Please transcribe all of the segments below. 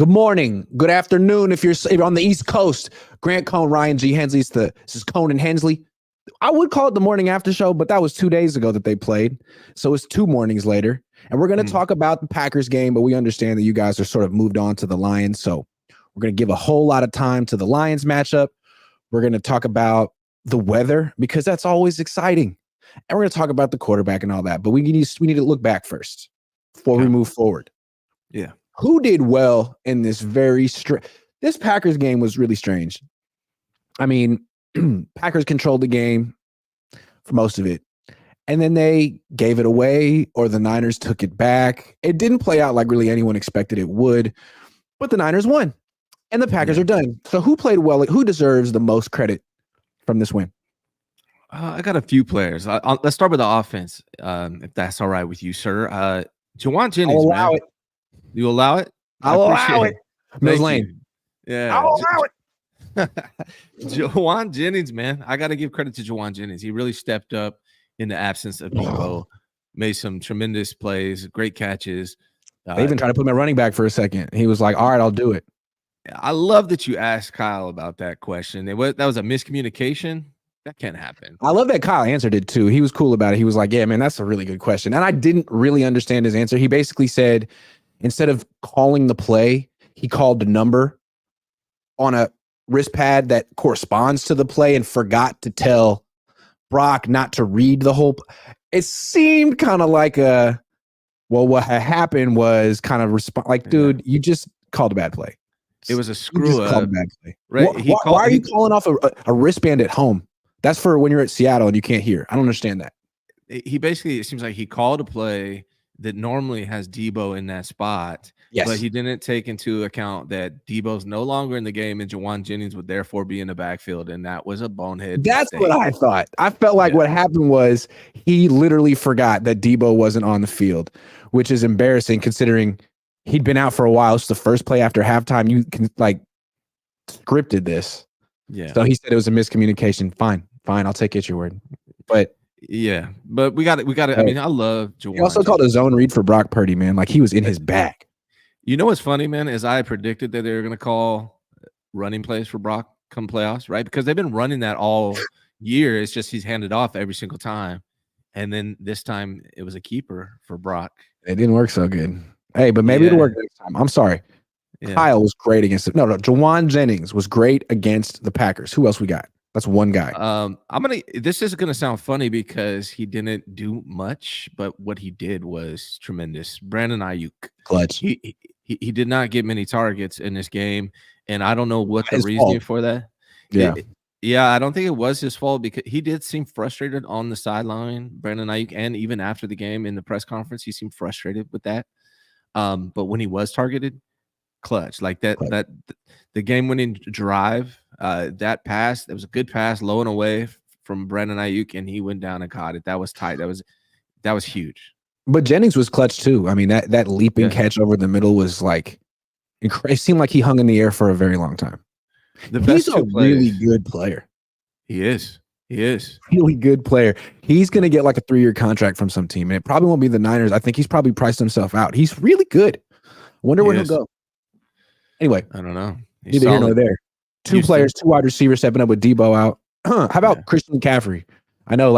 Good morning, good afternoon if you're on the East Coast. Grant, Cohn, Ryan G, Hensley. This is Cohn and Hensley. I would call it the morning after show, but that was 2 days ago that they played. So it's 2 mornings later. And we're going to talk about the Packers game, but we understand that you guys are sort of moved on to the Lions. So we're going to give a whole lot of time to the Lions matchup. We're going to talk about the weather because that's always exciting. And we're going to talk about the quarterback and all that. But we need to look back first before we move forward. Yeah. Who did well in this this Packers game was really strange. I mean, Packers controlled the game for most of it. And then they gave it away or the Niners took it back. It didn't play out like really anyone expected it would. But the Niners won. And the Packers are done. So who played well? Who deserves the most credit from this win? I got a few players. Let's start with the offense, if that's all right with you, sir. Juwan Jennings, I'll allow it. You allow it? I'll allow it. Mills Lane. Yeah. I'll allow it. Juwan Jennings, man. I got to give credit to Juwan Jennings. He really stepped up in the absence of Debo, made some tremendous plays, great catches. They even tried to put my running back for a second. He was like, all right, I'll do it. I love that you asked Kyle about that question. That was a miscommunication. That can't happen. I love that Kyle answered it too. He was cool about it. He was like, yeah, man, that's a really good question. And I didn't really understand his answer. He basically said, instead of calling the play, he called the number on a wrist pad that corresponds to the play and forgot to tell Brock not to read the whole. It seemed kind of like what had happened was kind of like, dude, you just called a bad play. It was a screw up. Right? Why are you calling off a wristband at home? That's for when you're at Seattle and you can't hear. I don't understand that. He basically, it seems like he called a play that normally has Debo in that spot. Yes. But he didn't take into account that Debo's no longer in the game and Juwan Jennings would therefore be in the backfield. And that was a bonehead That's mistake. what I thought. I felt like what happened was he literally forgot that Debo wasn't on the field, which is embarrassing considering he'd been out for a while. It's the first play after halftime. You can scripted this. Yeah. So he said it was a miscommunication. Fine. I'll take it your word. But yeah, but we got it. I mean, I love Juwan. He also called a zone read for Brock Purdy, man. Like he was in his bag. You know what's funny, man, is I predicted that they were going to call running plays for Brock come playoffs, right? Because they've been running that all year. It's just he's handed off every single time. And then this time it was a keeper for Brock. It didn't work so good. Hey, but maybe it'll work next time. I'm sorry. Yeah. Kyle was great against it. No, Juwan Jennings was great against the Packers. Who else we got? That's one guy. This is gonna sound funny because he didn't do much, but what he did was tremendous. Brandon Ayuk, clutch. He did not get many targets in this game, and I don't know what the reasoning for that. Yeah, I don't think it was his fault because he did seem frustrated on the sideline, Brandon Ayuk, and even after the game in the press conference, he seemed frustrated with that. But when he was targeted, clutch like that the game-winning drive, that pass, that was a good pass, low and away from Brandon Ayuk, and he went down and caught it. That was tight. That was huge. But Jennings was clutch too. I mean, that leaping catch over the middle was like, it seemed like he hung in the air for a very long time. He's a really good player. He is. Really good player. He's going to get like a 3-year contract from some team, and it probably won't be the Niners. I think he's probably priced himself out. He's really good. I wonder where he'll go. Anyway, I don't know. Neither here nor there. 2 players, 2 wide receivers stepping up with Debo out. How about Christian McCaffrey? I know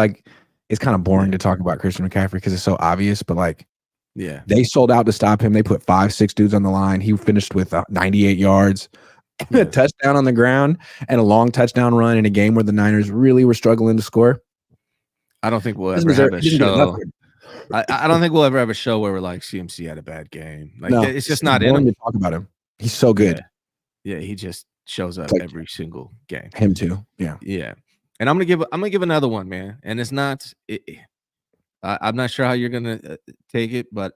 it's kind of boring to talk about Christian McCaffrey because it's so obvious, but they sold out to stop him. They put 5-6 dudes on the line. He finished with 98 yards, a touchdown on the ground, and a long touchdown run in a game where the Niners really were struggling to score. I don't think we'll ever have a show. I don't think we'll ever have a show where we're like, CMC had a bad game. It's just not in him to talk about him. He's so good. Yeah, he just shows up every single game. Him too. Yeah. And I'm gonna give another one, man. And it's not. I'm not sure how you're gonna take it, but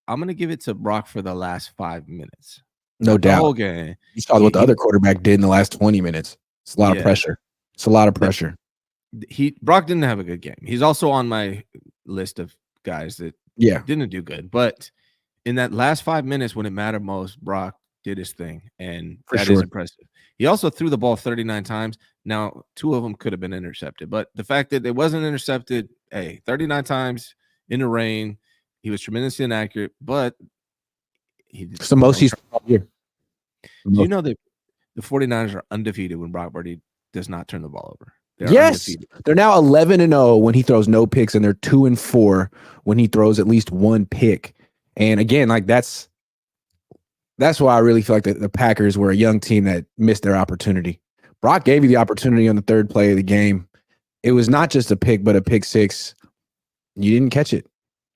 I'm gonna give it to Brock for the last 5 minutes. No doubt. The whole game. You saw what the other quarterback did in the last 20 minutes. It's a lot of pressure. Brock didn't have a good game. He's also on my list of guys that didn't do good. But in that last 5 minutes when it mattered most, Brock did his thing, and that is impressive. He also threw the ball 39 times. Now, 2 of them could have been intercepted, but the fact that it wasn't intercepted, 39 times in the rain, he was tremendously inaccurate, but it's the most he's all year. Do you know that the 49ers are undefeated when Brock Purdy does not turn the ball over? They're Yes, undefeated. they're now 11-0 when he throws no picks, and they're 2-4 when he throws at least one pick. And again, like that's why I really feel like the Packers were a young team that missed their opportunity. Brock gave you the opportunity on the third play of the game. It was not just a pick, but a pick six. You didn't catch it.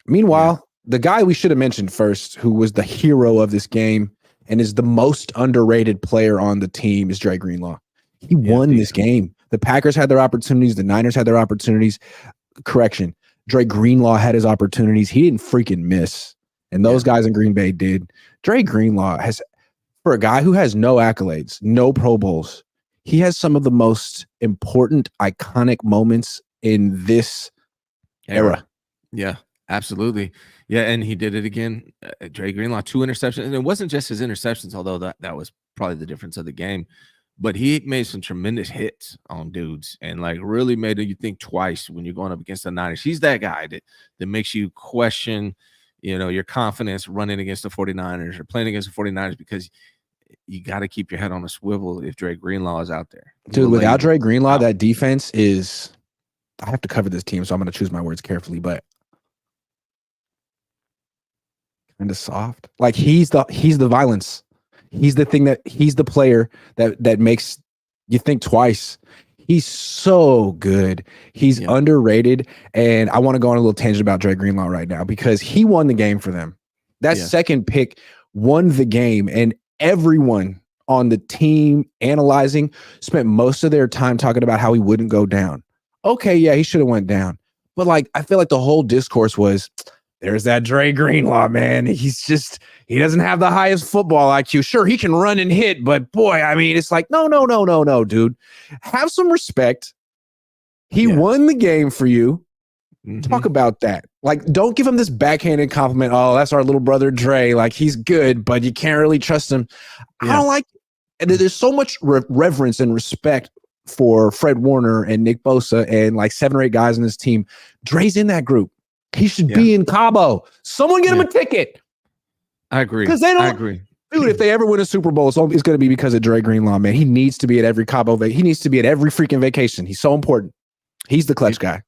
Meanwhile, the guy we should have mentioned first, who was the hero of this game and is the most underrated player on the team, is Dre Greenlaw. He won this game. The Packers had their opportunities. The Niners had their opportunities. Correction. Dre Greenlaw had his opportunities. He didn't freaking miss. And those guys in Green Bay did. Dre Greenlaw has, for a guy who has no accolades, no Pro Bowls, he has some of the most important, iconic moments in this era. Yeah, absolutely. Yeah, and he did it again. Dre Greenlaw, 2 interceptions. And it wasn't just his interceptions, although that was probably the difference of the game. But he made some tremendous hits on dudes and like really made you think twice when you're going up against the Niners. He's that guy that makes you question, your confidence running against the 49ers or playing against the 49ers, because you got to keep your head on a swivel if Dre Greenlaw is out there. Dude, without Dre Greenlaw, that defense is – I have to cover this team, so I'm going to choose my words carefully, but kind of soft. Like he's the violence. He's the thing he's the player that makes you think twice. He's so good. He's underrated. And I want to go on a little tangent about Dre Greenlaw right now because he won the game for them. That second pick won the game, and everyone on the team analyzing spent most of their time talking about how he wouldn't go down. Okay, yeah, he should have went down. But like, I feel like the whole discourse was, there's that Dre Greenlaw, man. He doesn't have the highest football IQ. Sure, he can run and hit, but boy, I mean, it's like, no, dude. Have some respect. He won the game for you. Talk about that. Like, don't give him this backhanded compliment. Oh, that's our little brother Dre. Like, he's good, but you can't really trust him. I don't like it. And there's so much reverence and respect for Fred Warner and Nick Bosa and like 7 or 8 guys in this team. Dre's in that group. He should be in Cabo. Someone get him a ticket. I agree. Because they don't. I agree. Dude, if they ever win a Super Bowl, it's going to be because of Dre Greenlaw, man. He needs to be at every Cabo. He needs to be at every freaking vacation. He's so important. He's the clutch guy.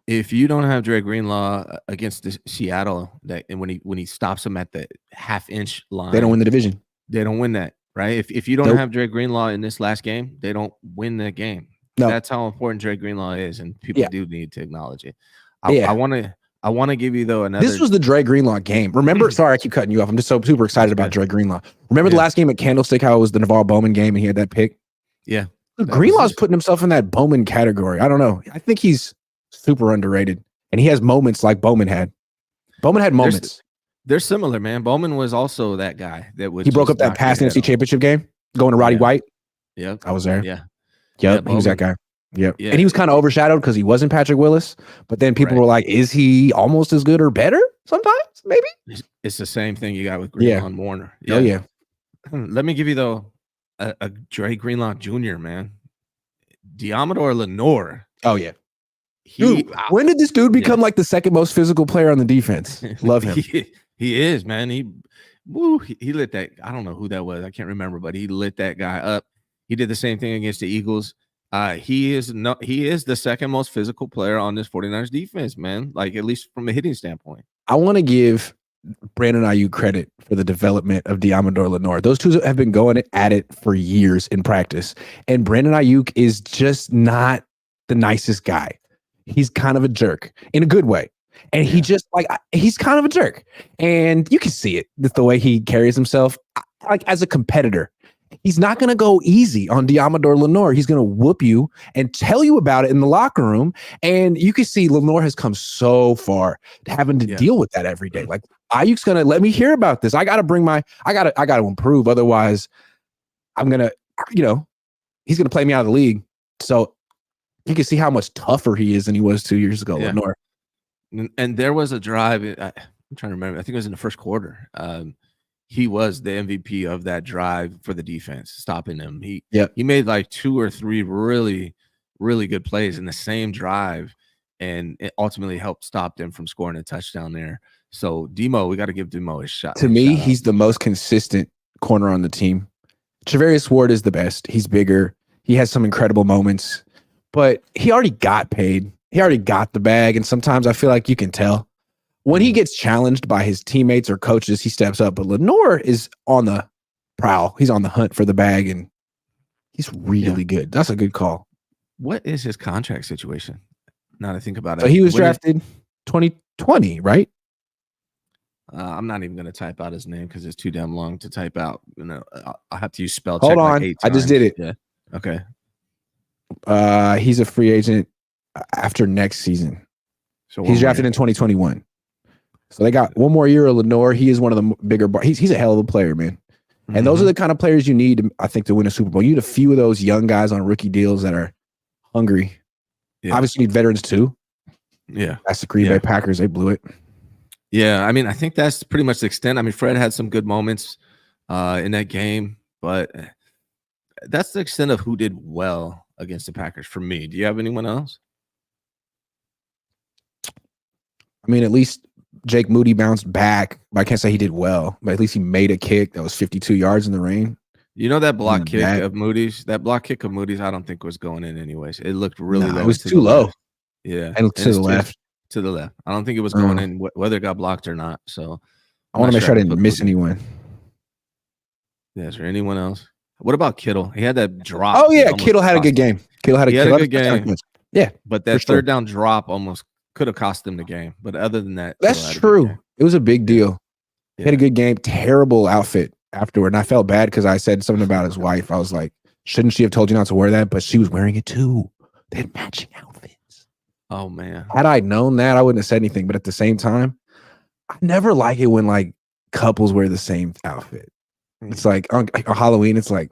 If you don't have Dre Greenlaw against the Seattle, and when he stops them at the half-inch line, they don't win the division. They don't win that, right? If you don't have Dre Greenlaw in this last game, they don't win that game. No. That's how important Dre Greenlaw is, and people do need to acknowledge it. I want to give you, though, another. This was the Dre Greenlaw game. Remember? Sorry, I keep cutting you off. I'm just so super excited about Dre Greenlaw. Remember the last game at Candlestick, how it was the Navarre Bowman game and he had that pick? Yeah. Greenlaw's putting himself in that Bowman category. I don't know. I think he's super underrated. And he has moments like Bowman had. Bowman had moments. They're similar, man. Bowman was also that guy that was. He broke up that past NFC Championship game going to Roddy White. Yeah. I was there. Yeah. Yep. He was that guy. Yep. Yeah. And he was kind of overshadowed because he wasn't Patrick Willis. But then people were like, is he almost as good or better sometimes? Maybe. It's the same thing you got with Greenlaw and Warner. Yeah. Oh, yeah. Let me give you, though, a Dre Greenlaw Jr., man. Diamador Lenore. Oh, yeah. When did this dude become like the second most physical player on the defense? Love him. He is, man. He lit that. I don't know who that was. I can't remember, but he lit that guy up. He did the same thing against the Eagles. He is the second most physical player on this 49ers defense, man. Like, at least from a hitting standpoint. I want to give Brandon Ayuk credit for the development of Diamador Lenore. Those two have been going at it for years in practice. And Brandon Ayuk is just not the nicest guy. He's kind of a jerk in a good way. And he just he's kind of a jerk. And you can see it with the way he carries himself. Like, as a competitor, he's not going to go easy on Diamador Lenore. He's going to whoop you and tell you about it in the locker room. And you can see Lenore has come so far to having to deal with that every day. Like, Ayuk's going to let me hear about this. I got to improve. Otherwise, I'm going to, he's going to play me out of the league. So you can see how much tougher he is than he was 2 years ago, Lenore. And there was a drive. I'm trying to remember. I think it was in the first quarter. He was the MVP of that drive for the defense, stopping them. He made like 2 or 3 really, really good plays in the same drive, and it ultimately helped stop them from scoring a touchdown there. So Demo, we got to give Demo a shot. To me, he's the most consistent corner on the team. Charvarius Ward is the best. He's bigger. He has some incredible moments, but he already got paid. He already got the bag. And sometimes I feel like you can tell when he gets challenged by his teammates or coaches, he steps up. But Lenore is on the prowl. He's on the hunt for the bag, and he's really good. That's a good call. What is his contract situation? Now that I think about it. So he was drafted 2020, right? I'm not even going to type out his name because it's too damn long to type out. I'll have to use spell check. Hold on. Like 8 I just did it. Yeah. Okay. He's a free agent after next season. So he's drafted in 2021. So they got one more year of Lenore. He is one of the bigger. He's a hell of a player, man. And those are the kind of players you need, I think, to win a Super Bowl. You need a few of those young guys on rookie deals that are hungry. Yeah. Obviously, you need veterans too. Yeah. That's the Green Bay Packers. They blew it. Yeah. I mean, I think that's pretty much the extent. I mean, Fred had some good moments in that game, but that's the extent of who did well against the Packers for me. Do you have anyone else? I mean, at least Jake Moody bounced back. I can't say he did well, but at least he made a kick that was 52 yards in the rain. You know that block kick of Moody's? That block kick of Moody's, I don't think was going in anyways. It looked really low. It was too low. Left. Yeah. And to the left. To the left. I don't think it was going in, whether it got blocked or not. So I want to make sure I didn't miss anyone. Yeah, is there anyone else? What about Kittle? He had that drop. Oh, yeah. Kittle had a good game. Kittle had a good game. Yeah. But that third down drop almost could have cost them the game. But other than that, that's true. It was a big deal. He had a good game. Terrible outfit afterward. And I felt bad because I said something about his wife. I was like, shouldn't she have told you not to wear that? But she was wearing it too. They had matching outfits. Oh, man. Had I known that, I wouldn't have said anything. But at the same time, I never like it when like couples wear the same outfit. It's like on Halloween, it's like,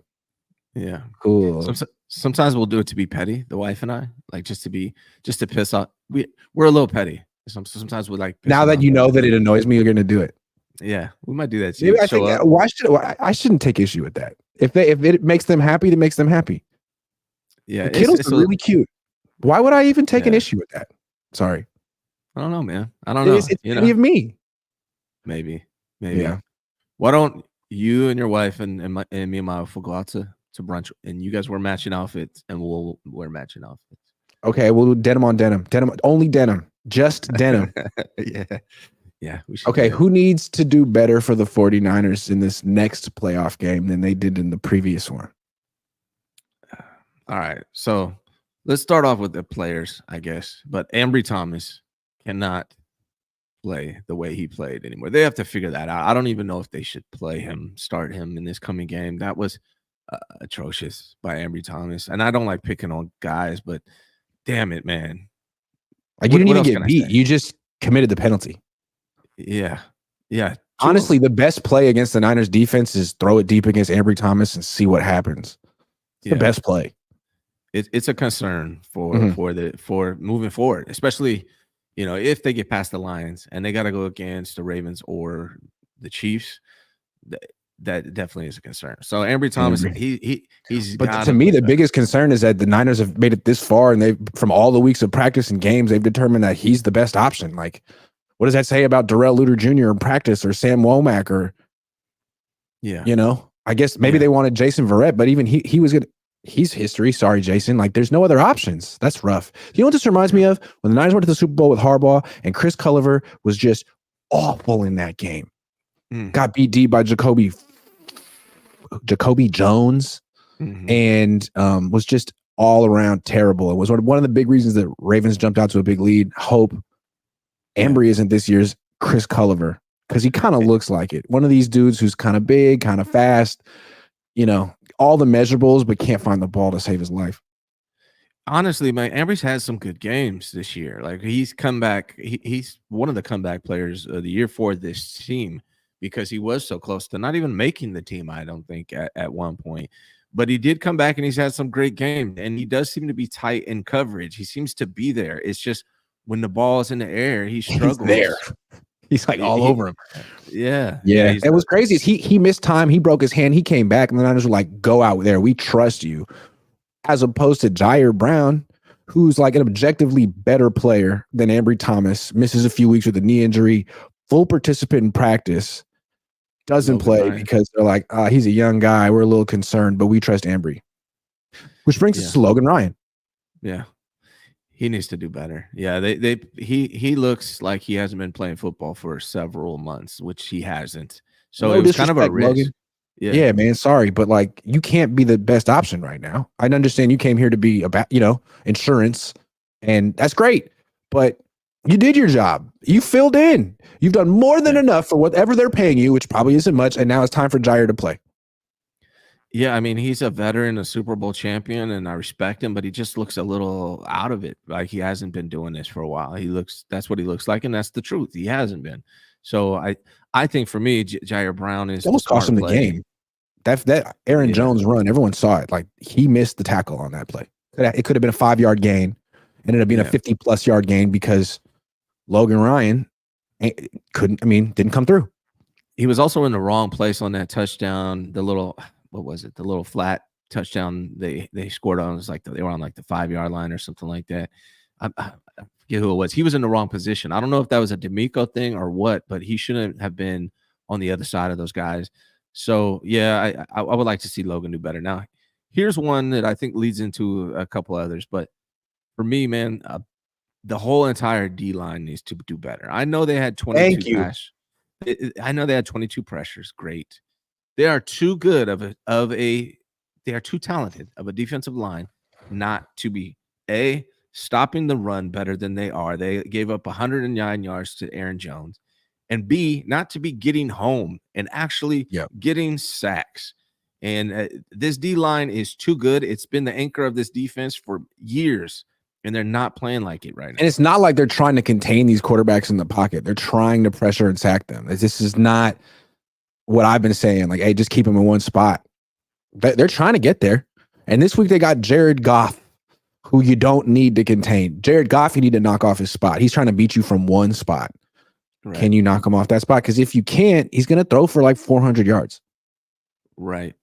yeah, cool. Sometimes we'll do it to be petty, the wife and I, like just to piss off. We're a little petty. Sometimes we like. Now that you know that it annoys me, you're going to do it. Yeah, we might do that too. Maybe I think I shouldn't take issue with that. If it makes them happy, it makes them happy. Yeah, the Kittles are really cute. Why would I even take an issue with that? Sorry. I don't know, man. I don't know. It's any of me. Maybe. Yeah. Why don't you and your wife and me and my wife will go out to brunch and you guys wear matching outfits and we'll wear matching outfits. Okay, we'll do denim on denim. Denim, only denim. Just denim. Yeah. Okay, who needs to do better for the 49ers in this next playoff game than they did in the previous one? All right. So let's start off with the players, I guess. But Ambry Thomas cannot play the way he played anymore. They have to figure that out. I don't even know if they should start him in this coming game. That was atrocious by Ambry Thomas. And I don't like picking on guys, but damn it, man. Like you didn't even get beat. You just committed the penalty. Yeah. Honestly, the best play against the Niners defense is throw it deep against Ambry Thomas and see what happens. It's the best play. It's a concern for moving forward, especially if they get past the Lions and they got to go against the Ravens or the Chiefs. That definitely is a concern. So Ambry Thomas, he's. But to me, the biggest concern is that the Niners have made it this far, and from all the weeks of practice and games, they've determined that he's the best option. Like, what does that say about Darrell Luter Jr. in practice or Sam Womack or? Yeah, I guess maybe they wanted Jason Verrett, but even he was good. He's history. Sorry, Jason. Like, there's no other options. That's rough. You know what this reminds me of? When the Niners went to the Super Bowl with Harbaugh and Chris Culliver was just awful in that game. Got beat deep by Jacoby Jones and was just all around terrible. It was one of the big reasons that Ravens jumped out to a big lead. Hope Ambry isn't this year's Chris Culliver because he kind of looks like it. One of these dudes who's kind of big, kind of fast, all the measurables, but can't find the ball to save his life. Honestly, man, Ambry's had some good games this year. Like he's come back. He's one of the comeback players of the year for this team because he was so close to not even making the team, I don't think, at one point. But he did come back and he's had some great games. And he does seem to be tight in coverage. He seems to be there. It's just when the ball is in the air, he struggles. He's there. He's like all over him. Yeah. It was crazy. He missed time. He broke his hand. He came back, and the Niners were like, "Go out there. We trust you." As opposed to Jair Brown, who's like an objectively better player than Ambry Thomas, misses a few weeks with a knee injury, full participant in practice, Doesn't Logan play Ryan. because they're like, he's a young guy. We're a little concerned, but we trust Embry. Which brings us to Logan Ryan. Yeah. He needs to do better. Yeah, he looks like he hasn't been playing football for several months, which he hasn't. So No it was kind of a risk. Logan. Yeah, man. Sorry, but like you can't be the best option right now. I understand you came here to be about, insurance, and that's great. But you did your job. You filled in. You've done more than enough for whatever they're paying you, which probably isn't much. And now it's time for Jair to play. Yeah, I mean, he's a veteran, a Super Bowl champion, and I respect him, but he just looks a little out of it. Like he hasn't been doing this for a while. That's what he looks like, and that's the truth. He hasn't been. So I think for me, Jair Brown is almost cost him the game. That Aaron Jones run, everyone saw it. Like he missed the tackle on that play. It could have been a 5-yard gain. Ended up being a 50+ yard gain because Logan Ryan didn't come through. He was also in the wrong place on that touchdown. The little flat touchdown they scored on, was like they were on like the 5-yard line or something like that. I forget who it was. He was in the wrong position. I don't know if that was a D'Amico thing or what, but he shouldn't have been on the other side of those guys. So yeah, I would like to see Logan do better. Now, here's one that I think leads into a couple others, but for me, man, the whole entire D line needs to do better. I know they had 22 pass. I know they had 22 pressures. Great. They are too good they are too talented of a defensive line not to be stopping the run better than they are. They gave up 109 yards to Aaron Jones, and B, not to be getting home and actually getting sacks. And this D line is too good. It's been the anchor of this defense for years, and they're not playing like it right now. And it's not like they're trying to contain these quarterbacks in the pocket. They're trying to pressure and sack them. This is not what I've been saying. Like, hey, just keep them in one spot. They're trying to get there. And this week they got Jared Goff, who you don't need to contain. Jared Goff, you need to knock off his spot. He's trying to beat you from one spot. Right. Can you knock him off that spot? Because if you can't, he's going to throw for like 400 yards. Right.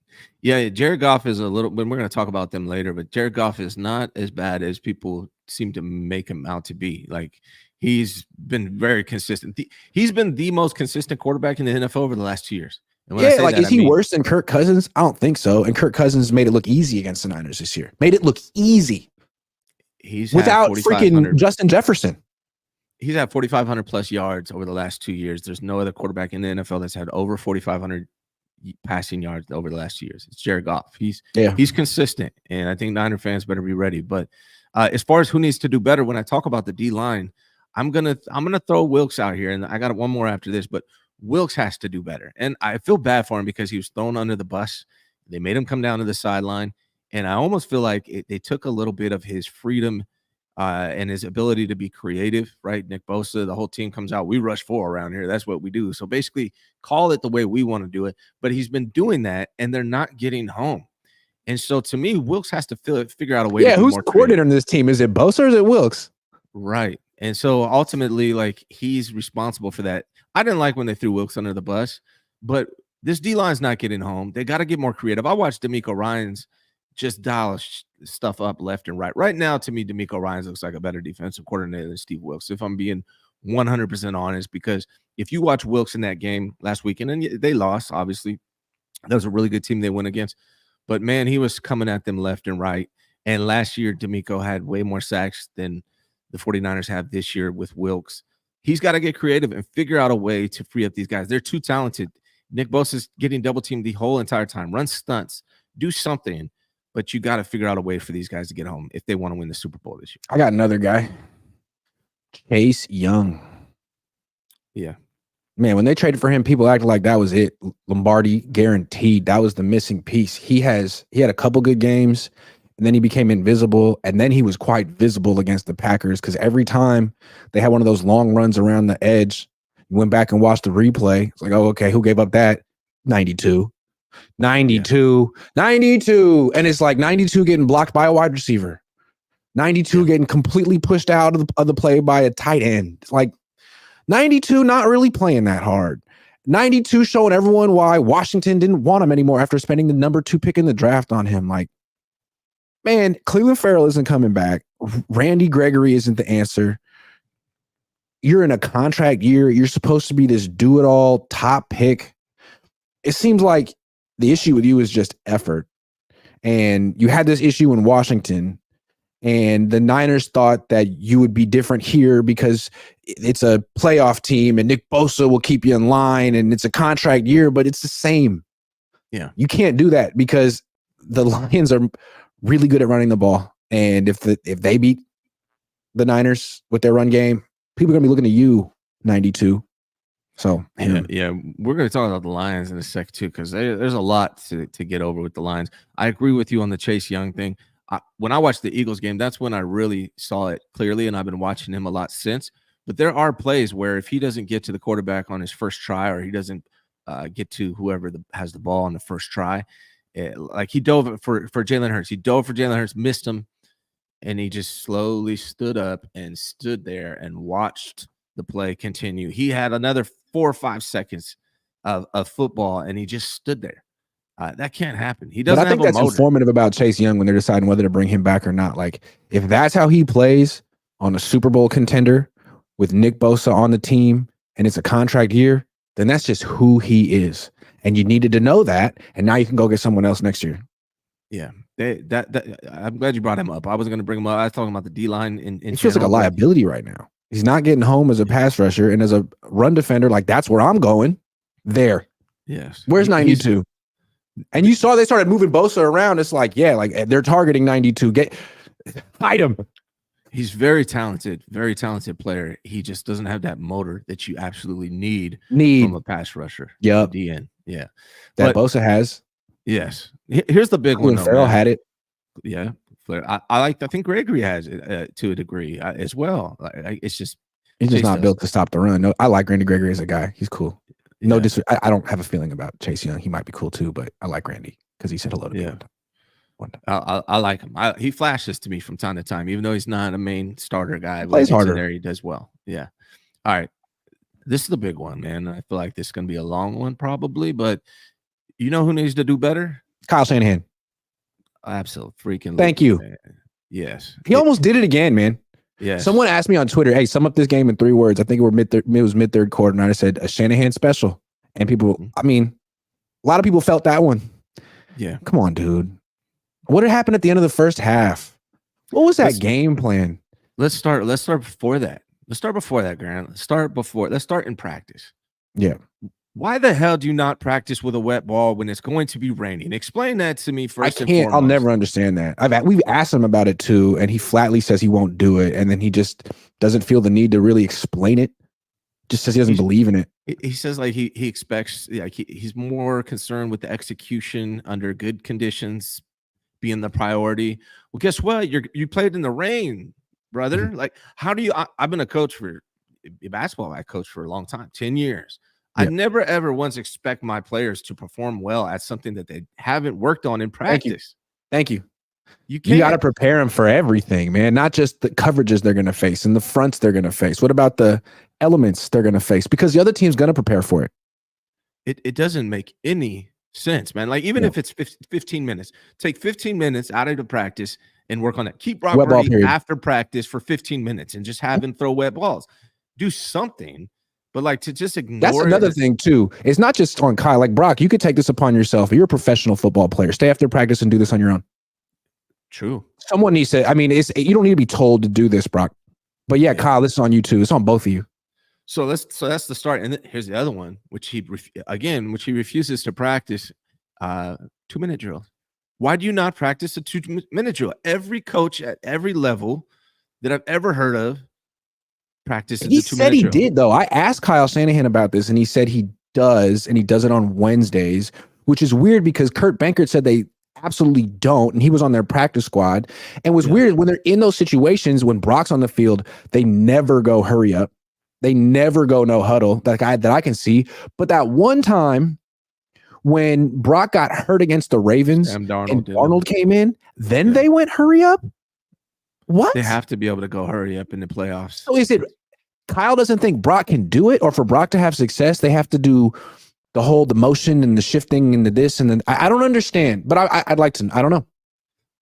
Yeah, Jared Goff is a little, but we're going to talk about them later, but Jared Goff is not as bad as people seem to make him out to be. Like, he's been very consistent. He's been the most consistent quarterback in the NFL over the last 2 years. And is he worse than Kirk Cousins? I don't think so. And Kirk Cousins made it look easy against the Niners this year. Made it look easy. He's without freaking Justin Jefferson. He's had 4,500 plus yards over the last 2 years. There's no other quarterback in the NFL that's had over 4,500 passing yards over the last 2 years. It's Jared Goff. He's consistent, and I think Niner fans better be ready. But as far as who needs to do better, when I talk about the D line, I'm gonna throw Wilkes out here, and I got one more after this. But Wilkes has to do better, and I feel bad for him because he was thrown under the bus. They made him come down to the sideline, and I almost feel like they took a little bit of his freedom and his ability to be creative, right? Nick Bosa, the whole team comes out. We rush 4 around here. That's what we do. So basically, call it the way we want to do it. But he's been doing that, and they're not getting home. And so to me, Wilkes has to figure out a way. Yeah, who's the coordinator on this team? Is it Bosa or is it Wilkes? Right. And so ultimately, like, he's responsible for that. I didn't like when they threw Wilkes under the bus, but this D-line's not getting home. They got to get more creative. I watched D'Amico Ryans just dial stuff up left and right. Right now, to me, D'Amico Ryans looks like a better defensive coordinator than Steve Wilkes, if I'm being 100% honest, because if you watch Wilkes in that game last weekend, and they lost, obviously, that was a really good team they went against, but man, he was coming at them left and right. And last year, D'Amico had way more sacks than the 49ers have this year with Wilkes. He's got to get creative and figure out a way to free up these guys. They're too talented. Nick Bosa's getting double teamed the whole entire time. Run stunts, do something. But you got to figure out a way for these guys to get home if they want to win the Super Bowl this year. I got another guy, Chase Young. Yeah. Man, when they traded for him, people acted like that was it. Lombardi guaranteed. That was the missing piece. He had a couple good games, and then he became invisible, and then he was quite visible against the Packers because every time they had one of those long runs around the edge, you went back and watched the replay. It's like, oh, okay, who gave up that? 92. 92. And it's like 92 getting blocked by a wide receiver. 92 getting completely pushed out of the play by a tight end. It's like 92 not really playing that hard. 92 showing everyone why Washington didn't want him anymore after spending the number 2 pick in the draft on him. Like, man, Cleveland Farrell isn't coming back. Randy Gregory isn't the answer. You're in a contract year. You're supposed to be this do-it-all top pick. it seems like the issue with you is just effort. And you had this issue in Washington, and the Niners thought that you would be different here because it's a playoff team and Nick Bosa will keep you in line and it's a contract year, but it's the same. Yeah. You can't do that because the Lions are really good at running the ball. And if they beat the Niners with their run game, people are going to be looking at you, 92. So, yeah, we're going to talk about the Lions in a sec too, because there's a lot to get over with the Lions. I agree with you on the Chase Young thing. When I watched the Eagles game, that's when I really saw it clearly, and I've been watching him a lot since. But there are plays where if he doesn't get to the quarterback on his first try, or he doesn't get to whoever has the ball on the first try, like he dove for Jalen Hurts. He dove for Jalen Hurts, missed him, and he just slowly stood up and stood there and watched the play continue. He had another 4 or 5 seconds of football, and he just stood there. That can't happen. He doesn't. But I think that's informative about Chase Young when they're deciding whether to bring him back or not. Like, if that's how he plays on a Super Bowl contender with Nick Bosa on the team and it's a contract year, then that's just who he is. And you needed to know that, and now you can go get someone else next year. Yeah, I'm glad you brought him up. I wasn't going to bring him up. I was talking about the D-line in He feels like a liability right now. He's not getting home as a pass rusher, and as a run defender, like, that's where I'm going. There. Yes. Where's 92? And you saw they started moving Bosa around. It's like, yeah, like they're targeting 92. Hide him. He's very talented player. He just doesn't have that motor that you absolutely need from a pass rusher. Yep. DN. Yeah. That Bosa has. Yes. Here's the big one. Farrell had it. Yeah. I think Gregory has it to a degree as well. It's just he's just not built to stop the run. No, I like Randy Gregory as a guy. He's cool. No, I don't have a feeling about Chase Young. He might be cool too, but I like Randy because he said hello to me one time. I like him. He flashes to me from time to time, even though he's not a main starter guy. He plays harder. There, he does well. Yeah. All right. This is the big one, man. I feel like this is going to be a long one probably, but you know who needs to do better? Kyle Shanahan. Absolutely. Freaking. Thank you. Man. Yes. He almost did it again, man. Yeah. Someone asked me on Twitter, hey, sum up this game in 3 words. I think it was mid-third quarter, and I said a Shanahan special. And people, I mean, a lot of people felt that one. Yeah. Come on, dude. What had happened at the end of the first half? What was that game plan? Let's start before that. Let's start before that, Grant. Let's start in practice. Yeah. Why the hell do you not practice with a wet ball when it's going to be raining? Explain that to me first. I'll never understand that. We've asked him about it too, and he flatly says he won't do it, and then he just doesn't feel the need to really explain it. Just says he doesn't believe in it. He says like he expects, like he's more concerned with the execution under good conditions being the priority. Well, guess what? You played in the rain, brother. Like, how do you? I've been a coach for basketball. I coached for a long time, 10 years. I never, ever once expect my players to perform well at something that they haven't worked on in practice. Thank you. You got to prepare them for everything, man. Not just the coverages they're going to face and the fronts they're going to face. What about the elements they're going to face? Because the other team's going to prepare for it. It doesn't make any sense, man. Like, even if it's 15 minutes, take 15 minutes out of the practice and work on that. Keep Brock Purdy after practice for 15 minutes and just have him throw wet balls. Do something. But like to just ignore that's another thing too. It's not just on Kyle. Like Brock, you could take this upon yourself. You're a professional football player. Stay after practice and do this on your own. True. Someone needs to. I mean, you don't need to be told to do this, Brock. But yeah, Kyle, this is on you too. It's on both of you. So that's the start. And here's the other one, which he refuses to practice. 2-minute drill. Why do you not practice a 2-minute drill? Every coach at every level that I've ever heard of practices. He said he did, though. I asked Kyle Shanahan about this, and he said he does, and he does it on Wednesdays, which is weird because Kurt Bankert said they absolutely don't, and he was on their practice squad. And was weird when they're in those situations when Brock's on the field, they never go hurry up, they never go no huddle that I can see. But that one time when Brock got hurt against the Ravens and Darnold came in, then they went hurry up. What? They have to be able to go hurry up in the playoffs. So is it Kyle doesn't think Brock can do it, or for Brock to have success, they have to do the motion and the shifting and the this and then I don't understand, but I'd like to. I don't know.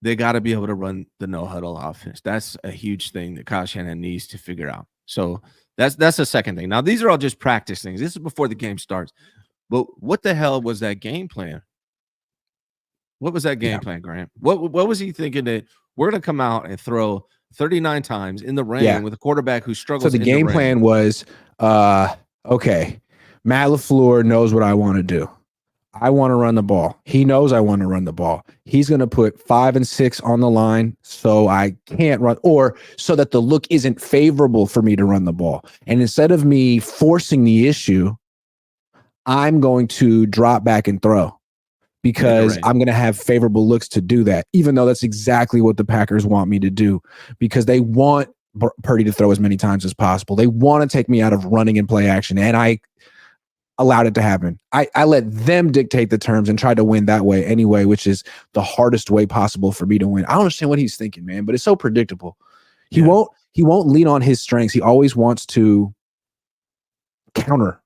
They got to be able to run the no huddle offense. That's a huge thing that Kyle Shanahan needs to figure out. So that's the second thing. Now these are all just practice things. This is before the game starts. But what the hell was that game plan? What was that game plan, Grant? What was he thinking that we're going to come out and throw 39 times in the rain with a quarterback who struggles? So the game plan was, okay, Matt LaFleur knows what I want to do. I want to run the ball. He knows I want to run the ball. He's going to put 5 and 6 on the line so I can't run, or so that the look isn't favorable for me to run the ball. And instead of me forcing the issue, I'm going to drop back and throw because I'm going to have favorable looks to do that, even though that's exactly what the Packers want me to do, because they want Purdy to throw as many times as possible. They want to take me out of running and play action, and I allowed it to happen. I let them dictate the terms and try to win that way anyway, which is the hardest way possible for me to win. I don't understand what he's thinking, man, but it's so predictable. He won't lean on his strengths. He always wants to counter.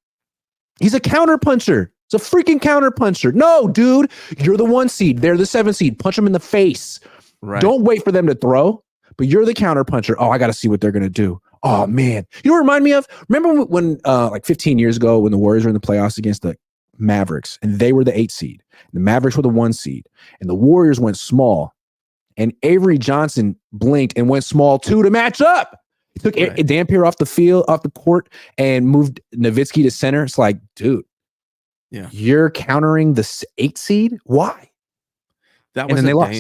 He's a counter puncher. It's a freaking counter puncher. No, dude, you're the 1 seed. They're the 7 seed. Punch them in the face. Right. Don't wait for them to throw, but you're the counter puncher. Oh, I got to see what they're going to do. Oh, man. You know what remind me of? Remember when like 15 years ago when the Warriors were in the playoffs against the Mavericks and they were the 8 seed. The Mavericks were the 1 seed and the Warriors went small and Avery Johnson blinked and went small too to match up. He took Dampier off the field, off the court, and moved Nowitzki to center. It's like, dude, you're countering the 8 seed? Why? That was a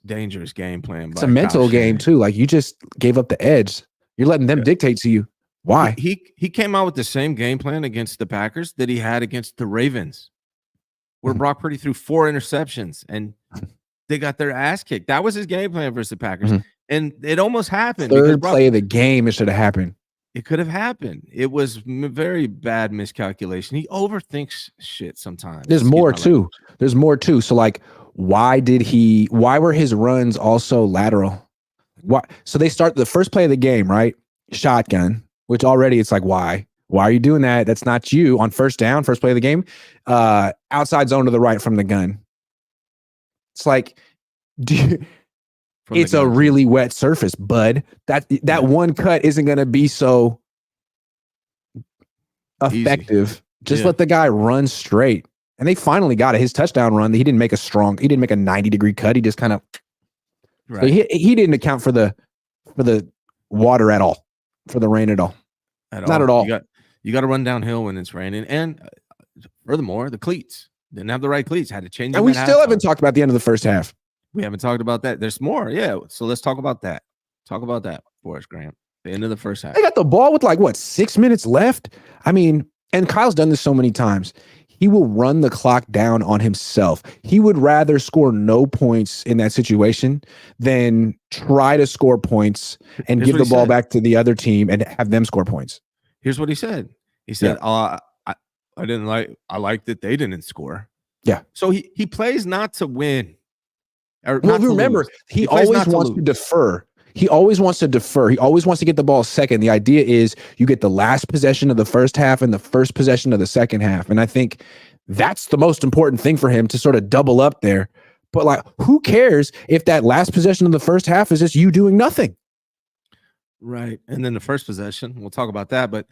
dangerous game plan. It's a mental game too. Like you just gave up the edge. You're letting them dictate to you. Why? He came out with the same game plan against the Packers that he had against the Ravens, where Brock Purdy threw 4 interceptions and they got their ass kicked. That was his game plan versus the Packers. And it almost happened. Third play of the game, it should have happened. It could have happened. It was very bad miscalculation. He overthinks shit sometimes. There's more too. There's more too. So like, why were his runs also lateral? Why? So they start the first play of the game, right? Shotgun, which already it's like, why? Why are you doing that? That's not you on first down, first play of the game. Outside zone to the right from the gun. It's like, it's a really wet surface, bud. That one cut isn't going to be so effective. Easy. Just let the guy run straight. And they finally got it. His touchdown run, he didn't make a 90-degree cut. He just kind of, so he didn't account for the water at all, for the rain at all. Not at all. You got to run downhill when it's raining. And furthermore, the cleats didn't have the right cleats. Had to change them. And we still haven't talked about the end of the first half. We haven't talked about that. There's more. Yeah. So let's talk about that. Talk about that for us, Grant. The end of the first half. They got the ball with 6 minutes left. I mean, and Kyle's done this so many times. He will run the clock down on himself. He would rather score no points in that situation than try to score points and give the ball back to the other team and have them score points. Here's what he said. He said, I like that they didn't score. Yeah. So he plays not to win. Well, remember, he always wants to defer. He always wants to defer. He always wants to get the ball second. The idea is you get the last possession of the first half and the first possession of the second half. And I think that's the most important thing for him to sort of double up there. But who cares if that last possession of the first half is just you doing nothing? Right. And then the first possession, we'll talk about that, but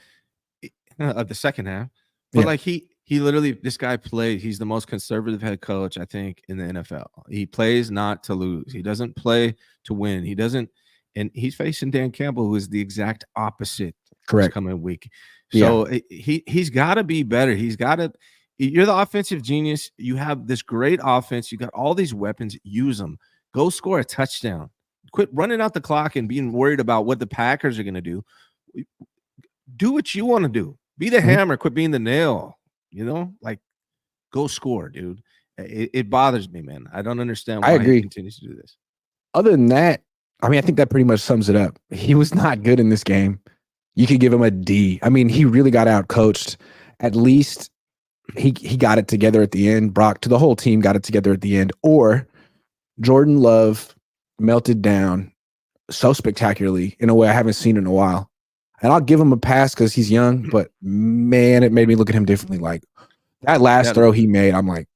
of the second half. But he literally, this guy plays, he's the most conservative head coach, I think, in the NFL. He plays not to lose. He doesn't play to win. He doesn't, and he's facing Dan Campbell, who is the exact opposite. Correct. This coming week. So he's got to be better. You're the offensive genius. You have this great offense. You got all these weapons. Use them. Go score a touchdown. Quit running out the clock and being worried about what the Packers are going to do. Do what you want to do. Be the hammer. Quit being the nail. Go score, dude. It bothers me, man. I don't understand why he continues to do this. Other than that, I mean, I think that pretty much sums it up. He was not good in this game. You could give him a D. I mean, he really got out coached. At least he got it together at the end. Brock, to the whole team, got it together at the end. Or Jordan Love melted down so spectacularly in a way I haven't seen in a while. And I'll give him a pass because he's young, but man, it made me look at him differently. Like that last throw he made, I'm like,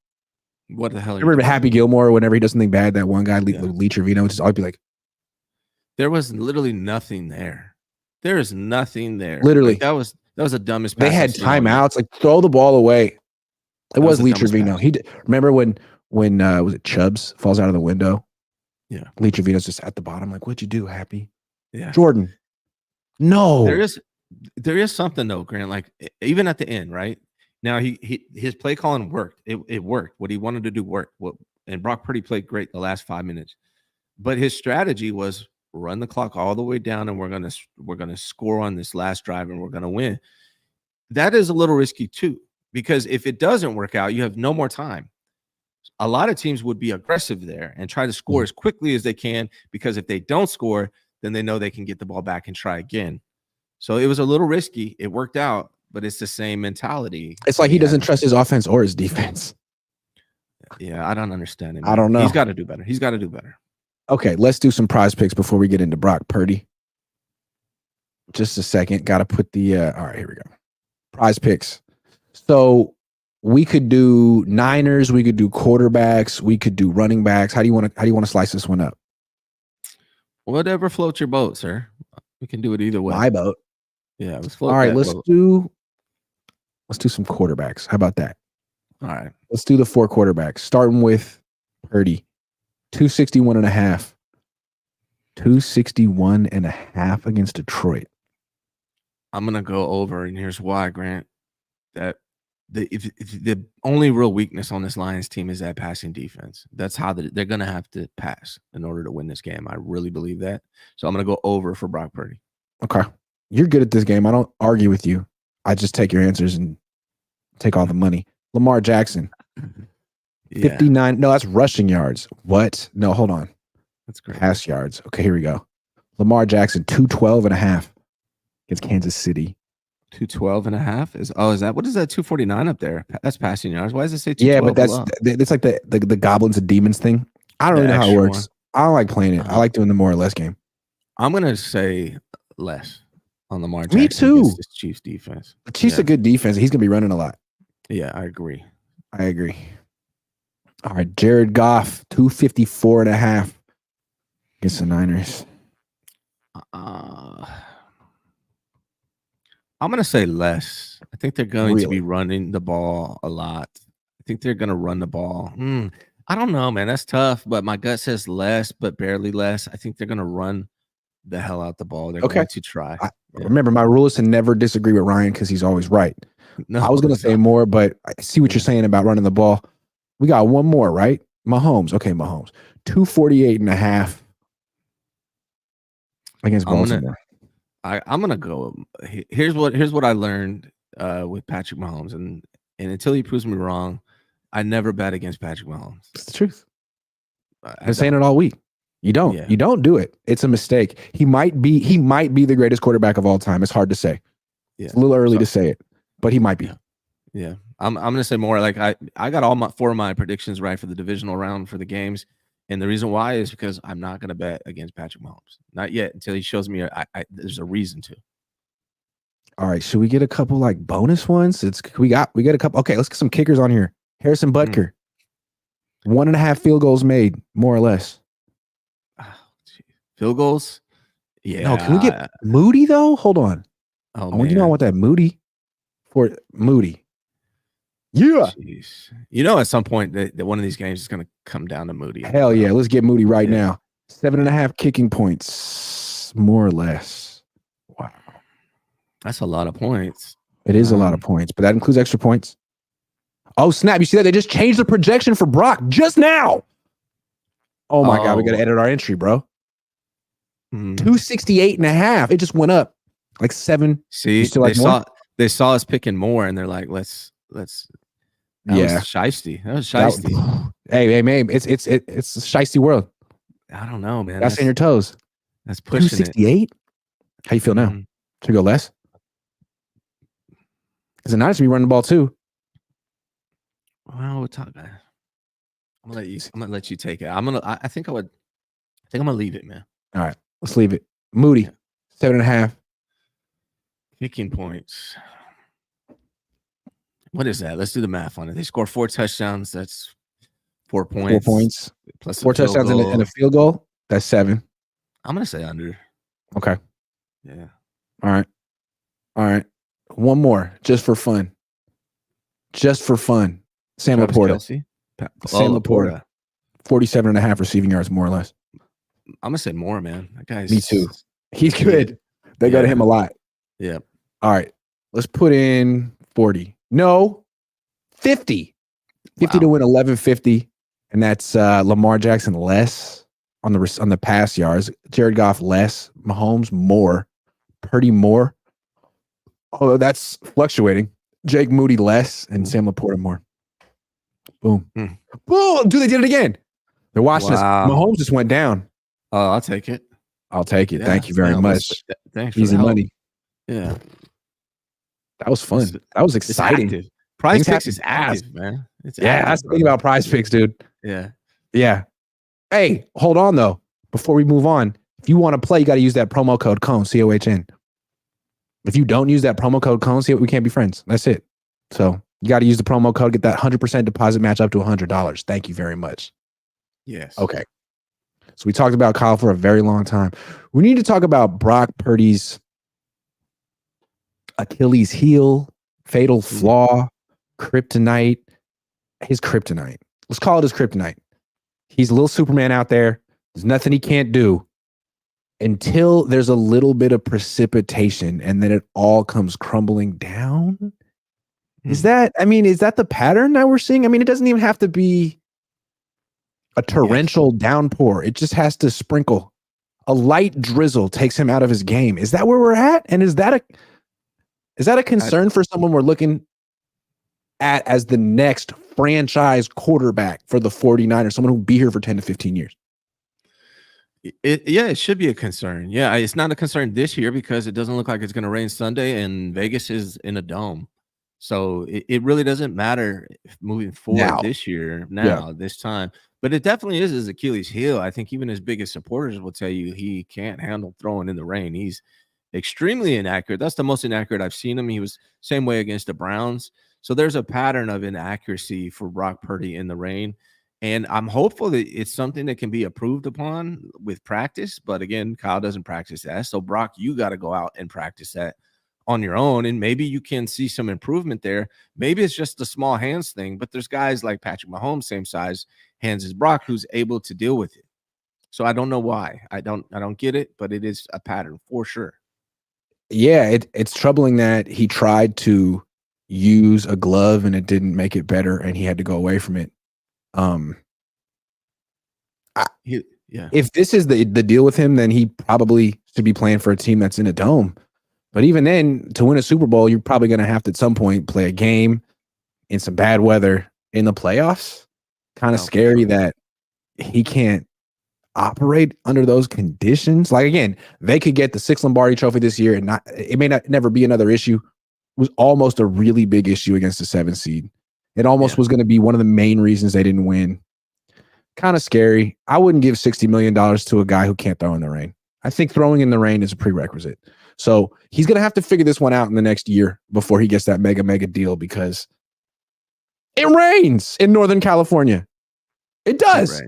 what the hell? Remember Happy Gilmore whenever he does something bad, that one guy, Lee Trevino, I'd be like, there was literally nothing there. There is nothing there. Literally. That was the dumbest pass. They had timeouts, throw the ball away. It was the Lee dumbest Trevino. pass. Remember when was it Chubbs falls out of the window? Yeah. Lee Trevino's just at the bottom, like, what'd you do, Happy? Yeah. Jordan. No. There is something though, Grant. Like even at the end, right? Now his play calling worked. It worked. What he wanted to do worked. And Brock Purdy played great the last 5 minutes. But his strategy was run the clock all the way down, and we're gonna score on this last drive, and we're gonna win. That is a little risky too, because if it doesn't work out, you have no more time. A lot of teams would be aggressive there and try to score as quickly as they can, because if they don't score, then they know they can get the ball back and try again. So it was a little risky. It worked out, but it's the same mentality. It's like he doesn't trust his offense or his defense. Yeah, I don't understand him. I don't know. He's got to do better. He's got to do better. Okay, let's do some prize picks before we get into Brock Purdy. Just a second. Got to put the all right, here we go. Prize picks. So we could do Niners, we could do quarterbacks, we could do running backs. How do you want to slice this one up? Whatever floats your boat, sir. We can do it either way. My boat. Yeah, let's float. All right, let's boat. do some quarterbacks. How about that? All right. Let's do the 4 quarterbacks. Starting with Purdy. 261.5. 261.5 against Detroit. I'm gonna go over, and here's why, Grant. That if the only real weakness on this Lions team is that passing defense. That's how they're gonna have to pass in order to win this game. I really believe that. So I'm gonna go over for Brock Purdy. Okay. You're good at this game. I don't argue with you. I just take your answers and take all the money. Lamar Jackson. 59. No, that's rushing yards. What? No, hold on. That's great. Pass yards. Okay, here we go. Lamar Jackson, 212.5 against Kansas City. 212.5 is that what is that 249 up there? That's passing yards. Why does it say 212? Yeah, but that's like the goblins and demons thing. I don't really know how it works. I don't like playing it. I like doing the more or less game. I'm gonna say less on Lamar Jackson. Me too. This Chiefs defense. The Chiefs are good defense. He's gonna be running a lot. Yeah, I agree. All right, Jared Goff, 254.5 against the Niners. I'm going to say less. I think they're going to be running the ball a lot. I think they're going to run the ball. I don't know, man. That's tough, but my gut says less, but barely less. I think they're going to run the hell out the ball. They're going to try. Remember, my rule is to never disagree with Ryan because he's always right. No, I was going to say more, but I see what you're saying about running the ball. We got one more, right? Mahomes. Okay, Mahomes. 248.5 against Baltimore. I'm gonna go. Here's what I learned with Patrick Mahomes, and until he proves me wrong, I never bet against Patrick Mahomes. It's the truth. I've been saying it all week. You don't. Yeah. You don't do it. It's a mistake. He might be the greatest quarterback of all time. It's hard to say. Yeah. It's a little early to say it, but he might be. Yeah. I'm gonna say more. Like I got all 4 of my predictions right for the divisional round for the games. And the reason why is because I'm not going to bet against Patrick Mahomes. Not yet, until he shows me there's a reason to. All right. Should we get a couple like bonus ones? We got a couple. Okay, let's get some kickers on here. Harrison Butker. 1.5 field goals made, more or less. Field goals? Yeah. No, can we get Moody though? Hold on. Oh, man. You know I want that Moody for Moody. Yeah. Jeez. You know, at some point that one of these games is going to come down to Moody. Hell yeah. Let's get Moody right now. 7.5 kicking points, more or less. Wow. That's a lot of points. It is a lot of points, but that includes extra points. Oh, snap. You see that? They just changed the projection for Brock just now. Oh, my God. We got to edit our entry, bro. 268.5. It just went up like 7. See, they saw us picking more, and they're like, let's. That was shiesty. That was shiesty. Hey, man, it's a shiesty world. I don't know, man. That's in your toes. That's pushing 268. How you feel now? Should we go less? Because the Niners should be running the ball too. Well, we'll talk about it. I'm gonna let you take it. I think I'm gonna leave it, man. All right, let's leave it. Moody, 7.5 kicking points. What is that? Let's do the math on it. They score 4 touchdowns. That's 4 points. 4 points. Plus 4 touchdowns and a field goal. That's 7. I'm going to say under. Okay. Yeah. All right. One more, just for fun. Sam Travis Laporta. Kelce? Sam Laporta. 47.5 receiving yards, more or less. I'm gonna say more, man. That guy's Me too. He's good. They go to him a lot. Yeah. All right. Let's put in 40. No, 50. 50 to win 1150. And that's Lamar Jackson less on the pass yards. Jared Goff less. Mahomes more. Purdy more. Although that's fluctuating. Jake Moody less and Sam Laporta more. Boom. Boom. Dude, they did it again. They're watching us. Mahomes just went down. Oh, I'll take it. I'll take it. Thank you very much. Thanks for Easy the help. money. Yeah. That was fun. That was exciting. Prize Picks is active, man. It's active, that's the thing about Prize Picks, dude. Yeah. Yeah. Hey, hold on though. Before we move on, if you want to play, you got to use that promo code Cohn, COHN. If you don't use that promo code Cohn, we can't be friends. That's it. So you got to use the promo code, get that 100% deposit match up to $100. Thank you very much. Yes. Okay. So we talked about Kyle for a very long time. We need to talk about Brock Purdy's Achilles heel, fatal flaw, kryptonite, his kryptonite. Let's call it his kryptonite. He's a little Superman out there. There's nothing he can't do until there's a little bit of precipitation and then it all comes crumbling down. Is that the pattern that we're seeing? I mean, it doesn't even have to be a torrential downpour. It just has to sprinkle. A light drizzle takes him out of his game. Is that where we're at? And is that a concern for someone we're looking at as the next franchise quarterback for the 49ers, someone who will be here for 10 to 15 years? It should be a concern. Yeah, it's not a concern this year because it doesn't look like it's going to rain Sunday and Vegas is in a dome. So it really doesn't matter moving forward this year, this time. But it definitely is his Achilles heel. I think even his biggest supporters will tell you he can't handle throwing in the rain. He's extremely inaccurate. That's the most inaccurate I've seen him. He was same way against the Browns. So there's a pattern of inaccuracy for Brock Purdy in the rain. And I'm hopeful that it's something that can be improved upon with practice. But again, Kyle doesn't practice that. So Brock, you got to go out and practice that on your own. And maybe you can see some improvement there. Maybe it's just a small hands thing, but there's guys like Patrick Mahomes, same size hands as Brock, who's able to deal with it. So I don't know why. I don't get it, but it is a pattern for sure. Yeah, it's troubling that he tried to use a glove and it didn't make it better and he had to go away from it. If this is the deal with him, then he probably should be playing for a team that's in a dome. But even then, to win a Super Bowl, you're probably going to have to at some point play a game in some bad weather in the playoffs. Kind of scary that he can't operate under those conditions. Like, again, they could get the 6th Lombardi trophy this year and it may never be another issue. It was almost a really big issue against the 7th seed. It almost was going to be one of the main reasons they didn't win. Kind of scary. I wouldn't give $60 million to a guy who can't throw in the rain. I think throwing in the rain is a prerequisite. So he's going to have to figure this one out in the next year before he gets that mega deal because it rains in Northern California. It does.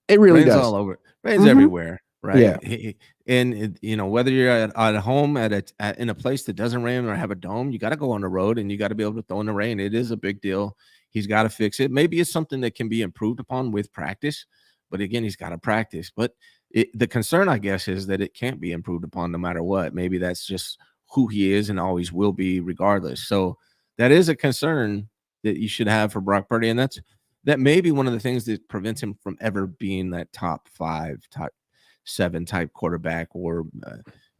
It really does. All over. Rains everywhere, right? Yeah. And whether you're at home in a place that doesn't rain or have a dome, you got to go on the road and you got to be able to throw in the rain. It is a big deal. He's got to fix it. Maybe it's something that can be improved upon with practice, but again, he's got to practice. But the concern, I guess, is that it can't be improved upon no matter what. Maybe that's just who he is and always will be regardless. So that is a concern that you should have for Brock Purdy. And that may be one of the things that prevents him from ever being that top 5, top 7 type quarterback or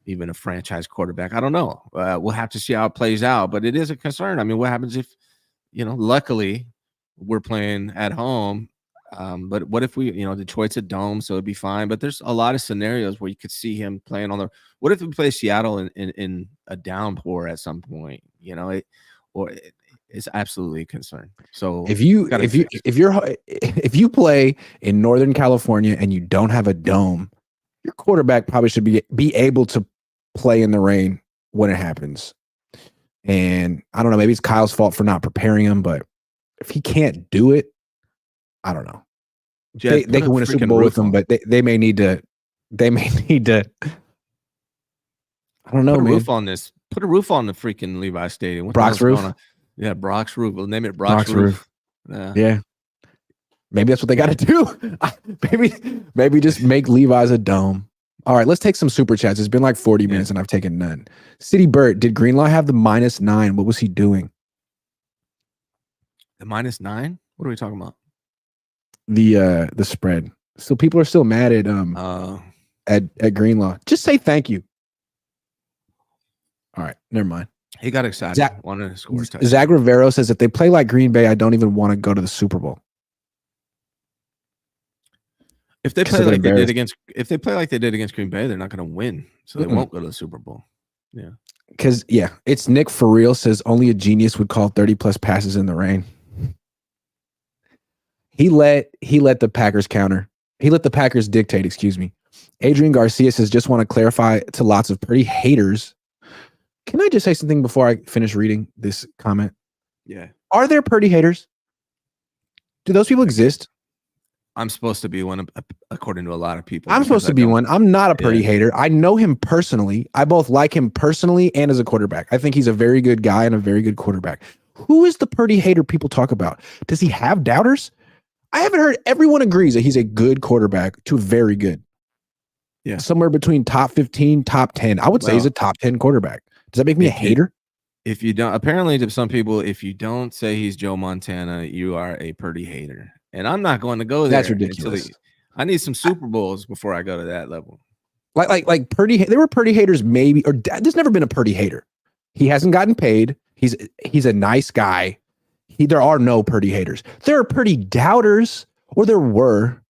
even a franchise quarterback. I don't know. We'll have to see how it plays out, but it is a concern. I mean, what happens if, luckily we're playing at home. But what if Detroit's a dome, so it'd be fine. But there's a lot of scenarios where you could see him playing on what if we play Seattle in a downpour at some point? It's absolutely a concern. So if you play in Northern California and you don't have a dome, your quarterback probably should be able to play in the rain when it happens. And I don't know, maybe it's Kyle's fault for not preparing him, but if he can't do it, I don't know. They can win a Super Bowl with him, but they may need to. I don't know, Put a man. roof on this. Put a roof on the freaking Levi Stadium. Brock's roof. Yeah, Brock's roof. We'll name it Brock's roof. Yeah. Maybe that's what they got to do. maybe just make Levi's a dome. All right, let's take some super chats. It's been like 40 minutes and I've taken none. City Burt, did Greenlaw have the -9? What was he doing? The -9? What are we talking about? The spread. So people are still mad at Greenlaw. Just say thank you. All right, never mind. He got excited. Wanted to score. Zach Rivero says if they play like Green Bay, I don't even want to go to the Super Bowl. If they play like they did against Green Bay, they're not going to win, so they won't go to the Super Bowl. Yeah, because it's Nick for real says only a genius would call 30+ passes in the rain. He let the Packers counter. He let the Packers dictate. Excuse me. Adrian Garcia says just want to clarify to lots of pretty haters. Can I just say something before I finish reading this comment? Yeah. Are there Purdy haters? Do those people exist? I'm supposed to be one, according to a lot of people. I'm supposed to be one. I'm not a Purdy hater. I know him personally. I both like him personally and as a quarterback. I think he's a very good guy and a very good quarterback. Who is the Purdy hater people talk about? Does he have doubters? I haven't heard. Everyone agrees that he's a good quarterback to very good. Yeah. Somewhere between top 15, top 10. I would say he's a top 10 quarterback. Does that make me a hater? If you don't, apparently to some people, if you don't say he's Joe Montana, you are a Purdy hater. And I'm not going to go there. That's ridiculous. I need some Super Bowls before I go to that level. Like Purdy, there were Purdy haters maybe, or there's never been a Purdy hater. He hasn't gotten paid. He's a nice guy. There are no Purdy haters. There are Purdy doubters, or there were.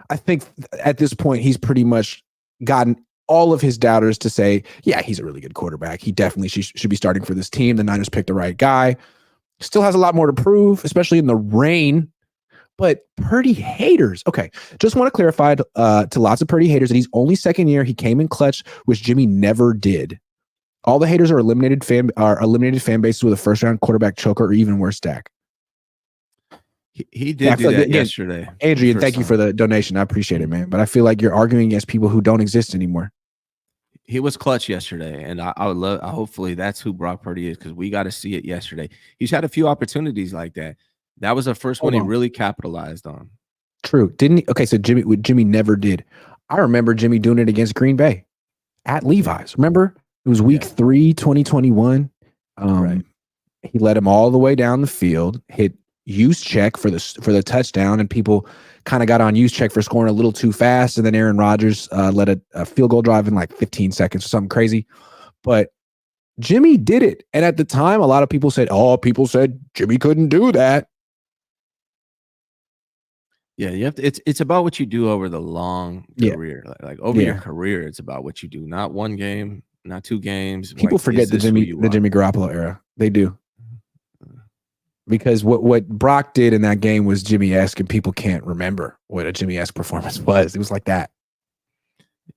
I think at this point, he's pretty much gotten all of his doubters to say, yeah, he's a really good quarterback. He definitely should be starting for this team. The Niners picked the right guy. Still has a lot more to prove, especially in the rain. But Purdy haters. Okay, just want to clarify to lots of Purdy haters that he's only second year. He came in clutch, which Jimmy never did. All the haters are eliminated fan bases with a first round quarterback choker or even worse stack. He did do that yesterday. Adrian, thank you for the donation. I appreciate it, man. But I feel like you're arguing against people who don't exist anymore. He was clutch yesterday, and I would love. Hopefully, that's who Brock Purdy is, because we got to see it yesterday. He's had a few opportunities like that. That was the first one he really capitalized on. True, didn't he? Okay, so Jimmy never did. I remember Jimmy doing it against Green Bay at Levi's. Remember, it was week 3, 2021. Right. He led him all the way down the field, hit use check for the touchdown, and people kind of got on use check for scoring a little too fast, and then Aaron Rodgers led a field goal drive in like 15 seconds or something crazy. But Jimmy did it, and at the time, a lot of people said, Jimmy couldn't do that. Yeah, you have to. It's about what you do over the long career. Like over your career, it's about what you do, not one game, not 2 games. People forget the Jimmy Garoppolo era. They do. Because what Brock did in that game was Jimmy-esque, and people can't remember what a Jimmy-esque performance was. It was like that.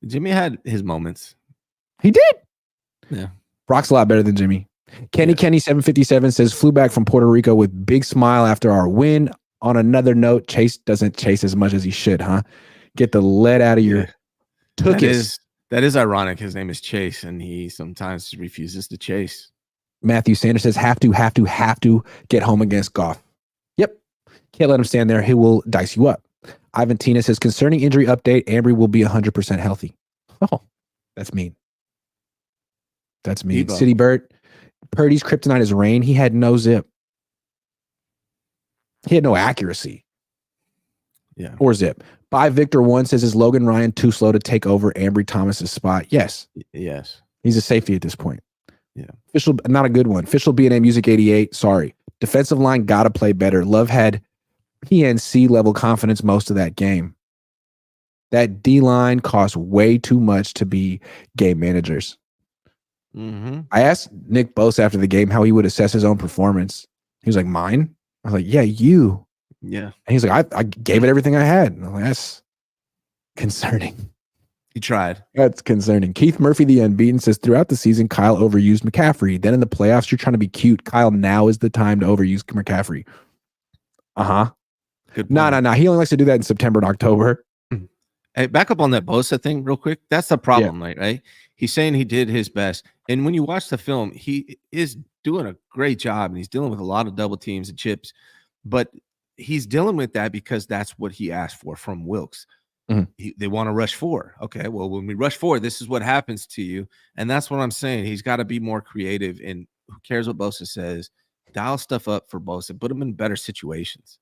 Jimmy had his moments. He did. Yeah. Brock's a lot better than Jimmy. Kenny 757 says, flew back from Puerto Rico with big smile after our win. On another note, Chase doesn't chase as much as he should, huh? Get the lead out of your tuchus. That is ironic. His name is Chase, and he sometimes refuses to chase. Matthew Sanders says, have to get home against Goff. Yep. Can't let him stand there. He will dice you up. Ivan Tina says, concerning injury update, Ambry will be 100% healthy. Oh, that's mean. That's mean. City Burt, Purdy's kryptonite is rain. He had no zip. He had no accuracy. Yeah. Or zip. By Victor 1 says, is Logan Ryan too slow to take over Ambry Thomas's spot? Yes. Yes. He's a safety at this point. Yeah. Official, not a good one. Official BNA Music 88. Sorry. Defensive line got to play better. Love had PNC level confidence most of that game. That D line cost way too much to be game managers. Mm-hmm. I asked Nick Bosa after the game how he would assess his own performance. He was like, mine? I was like, yeah, you. Yeah. And he's like, I gave it everything I had. And I'm like, that's concerning. He tried. That's concerning. Keith Murphy, the unbeaten, says throughout the season, Kyle overused McCaffrey. Then in the playoffs, you're trying to be cute. Kyle, now is the time to overuse McCaffrey. Uh-huh. No. He only likes to do that in September and October. Hey, back up on that Bosa thing real quick. That's the problem, right? He's saying he did his best. And when you watch the film, he is doing a great job, and he's dealing with a lot of double teams and chips. But he's dealing with that because that's what he asked for from Wilkes. They want to rush 4. Okay, well, when we rush 4, this is what happens to you. And that's what I'm saying. He's got to be more creative. And who cares what Bosa says? Dial stuff up for Bosa. Put him in better situations.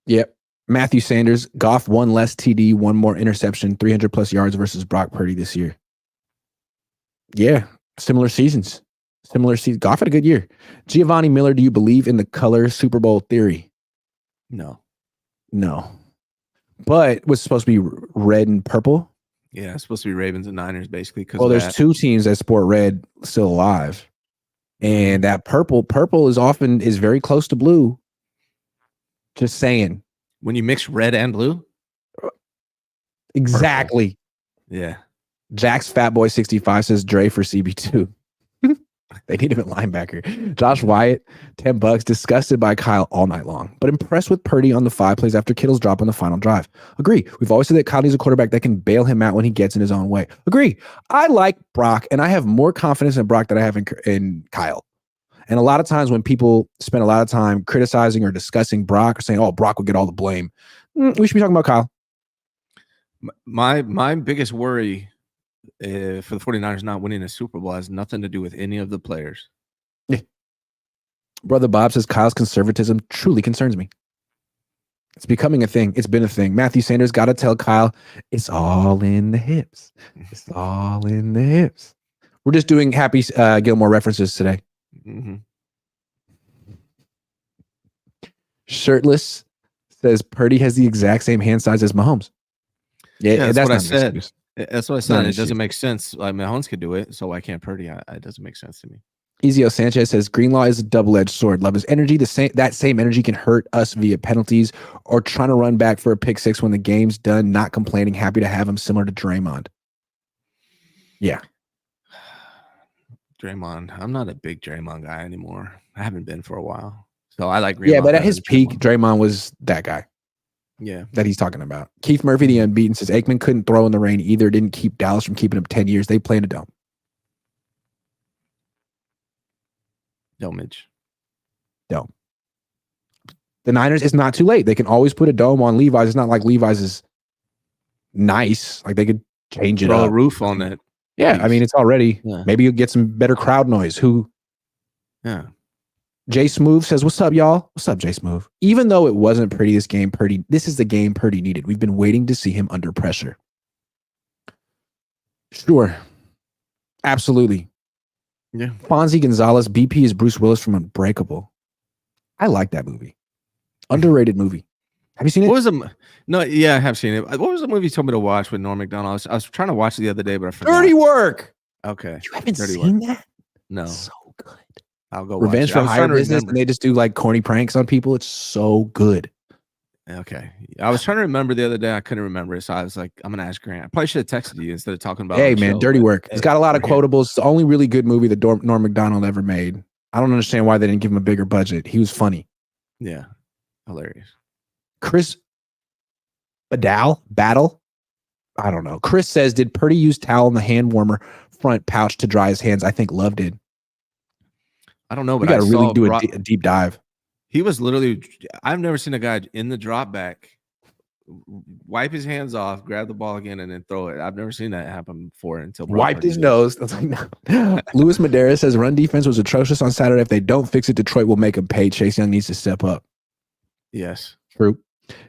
Yep. Matthew Sanders, Goff, 1 less TD, 1 more interception, 300+ yards versus Brock Purdy this year. Yeah, similar seasons. Goff had a good year. Giovanni Miller, do you believe in the color Super Bowl theory? No. But it was supposed to be red and purple. Yeah, it's supposed to be Ravens and Niners, basically. Well, there's 2 teams that sport red still alive. And that purple is very close to blue. Just saying. When you mix red and blue? Exactly. Purple. Yeah. Jack's Fatboy 65 says Dre for CB2. They need him at linebacker. Josh Wyatt, $10, disgusted by Kyle all night long, but impressed with Purdy on the 5 plays after Kittle's drop on the final drive. Agree. We've always said that Kyle needs a quarterback that can bail him out when he gets in his own way. Agree. I like Brock, and I have more confidence in Brock than I have in Kyle. And a lot of times when people spend a lot of time criticizing or discussing Brock or saying, oh, Brock will get all the blame, we should be talking about Kyle. My biggest worry for the 49ers not winning a Super Bowl has nothing to do with any of the players. Yeah. Brother Bob says Kyle's conservatism truly concerns me. It's becoming a thing. It's been a thing. Matthew Sanders got to tell Kyle, it's all in the hips. It's all in the hips. We're just doing Happy Gilmore references today. Mm-hmm. Shirtless says Purdy has the exact same hand size as Mahomes. Yeah, that's what I said. That's what I said. It doesn't make make sense. Like Mahomes could do it, so why can't Purdy? It doesn't make sense to me. Ezio Sanchez says Greenlaw is a double-edged sword. Love his energy. That same energy can hurt us via penalties or trying to run back for a pick 6 when the game's done, not complaining, happy to have him, similar to Draymond. Yeah. Draymond. I'm not a big Draymond guy anymore. I haven't been for a while. So I like Draymond. Yeah, but at his peak, Draymond was that guy. Yeah. That he's talking about. Keith Murphy, the unbeaten, says Aikman couldn't throw in the rain either. Didn't keep Dallas from keeping him 10 years. They play in a dome. Domage. Dome. The Niners, it's not too late. They can always put a dome on Levi's. It's not like Levi's is nice. Like they could change it Throw up. a roof on it. Yeah, I mean, it's already. Yeah. Maybe you'll get some better crowd noise. Yeah. Jay Smoove says, what's up, y'all? What's up, Jay Smoove? Even though it wasn't Purdy this game, this is the game Purdy needed. We've been waiting to see him under pressure. Sure. Absolutely. Yeah. Fonzie Gonzalez, BP is Bruce Willis from Unbreakable. I like that movie. Underrated movie. Have you seen it? What was No, yeah, I have seen it. What was the movie you told me to watch with Norm Macdonald? I was trying to watch it the other day, but I forgot. Dirty Work. Okay. You haven't Dirty seen Work. that? No. So good. I'll go Revenge watch for Hire Business, and they just do like corny pranks on people. It's so good. Okay. I was trying to remember the other day. I couldn't remember it. So I was like, I'm going to ask Grant. I probably should have texted you instead of talking about Hey, man, Dirty Work. It's got a lot of quotables. It's the only really good movie that Norm Macdonald ever made. I don't understand why they didn't give him a bigger budget. He was funny. Yeah. Hilarious. Chris Battle? I don't know. Chris says, did Purdy use towel in the hand warmer front pouch to dry his hands? I think Love did. I don't know, but we got to really do a deep dive. He was literally, I've never seen a guy in the drop back wipe his hands off, grab the ball again, and then throw it. I've never seen that happen before until wiped his nose. I was like, no. Luis Madera says run defense was atrocious on Saturday. If they don't fix it, Detroit will make them pay. Chase Young needs to step up. Yes. True.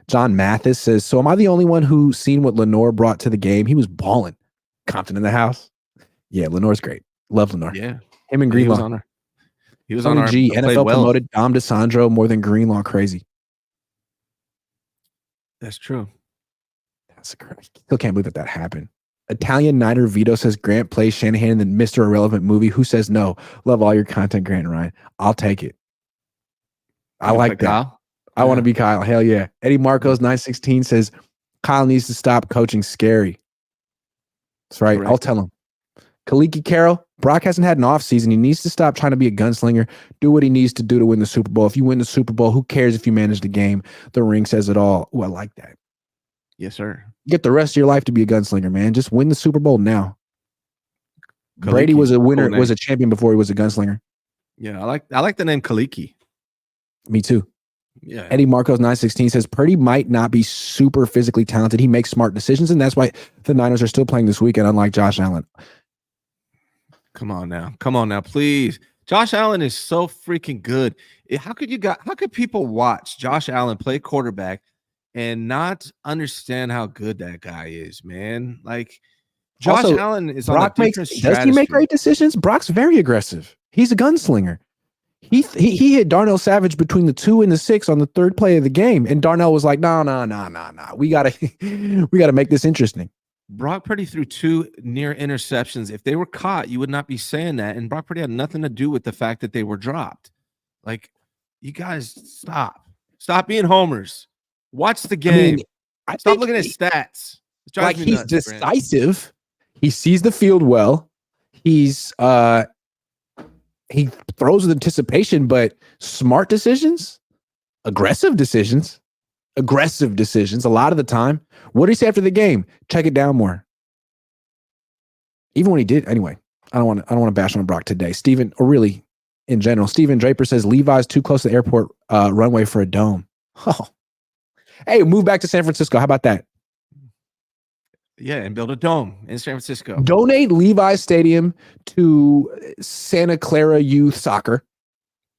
John Mathis says, so am I the only one who seen what Lenore brought to the game? He was balling. Compton in the house. Yeah, Lenore's great. Love Lenore. Yeah. Him and Greenlaw. He was on our G. NFL promoted Dom DeSandro more than Greenlaw. Crazy. That's true. That's crazy. Still can't believe that happened. Italian Niner Vito says Grant plays Shanahan in the Mr. Irrelevant movie. Who says no? Love all your content, Grant and Ryan. I'll take it. I like that. Kyle? I want to be Kyle. Hell yeah. Eddie Marcos 916 says Kyle needs to stop coaching scary. That's right. Correct. I'll tell him. Kaliki Carroll, Brock hasn't had an offseason. He needs to stop trying to be a gunslinger. Do what he needs to do to win the Super Bowl. If you win the Super Bowl, who cares if you manage the game? The ring says it all. Oh, I like that. Yes, sir. Get the rest of your life to be a gunslinger, man. Just win the Super Bowl now. Kaliki, Brady was a winner, was a champion before he was a gunslinger. Yeah, I like the name Kaliki. Me too. Yeah. Eddie Marcos 916 says Purdy might not be super physically talented. He makes smart decisions, and that's why the Niners are still playing this weekend, unlike Josh Allen. Come on now, please. Josh Allen is so freaking good. How could people watch Josh Allen play quarterback and not understand how good that guy is, man? Like Josh Also, Allen is Brock on a different does he make great decisions? Brock's very aggressive. He's a gunslinger. He hit Darnell Savage between the 2 and the 6 on the third play of the game, and Darnell was like, "No. We gotta make this interesting." Brock Purdy threw 2 near interceptions. If they were caught, you would not be saying that. And Brock Purdy had nothing to do with the fact that they were dropped. Like, you guys stop being homers. Watch the game. Stop looking at stats. Like, he's decisive. He sees the field well. He throws with anticipation, but smart decisions, aggressive decisions a lot of the time. What did he say after the game? Check it down more. Even when he did, anyway. I don't want to bash on Brock today. Steven, or really in general, Steven Draper says Levi's too close to the airport runway for a dome. Oh, hey, move back to San Francisco. How about that? Yeah, and build a dome in San Francisco. Donate Levi's Stadium to Santa Clara Youth Soccer.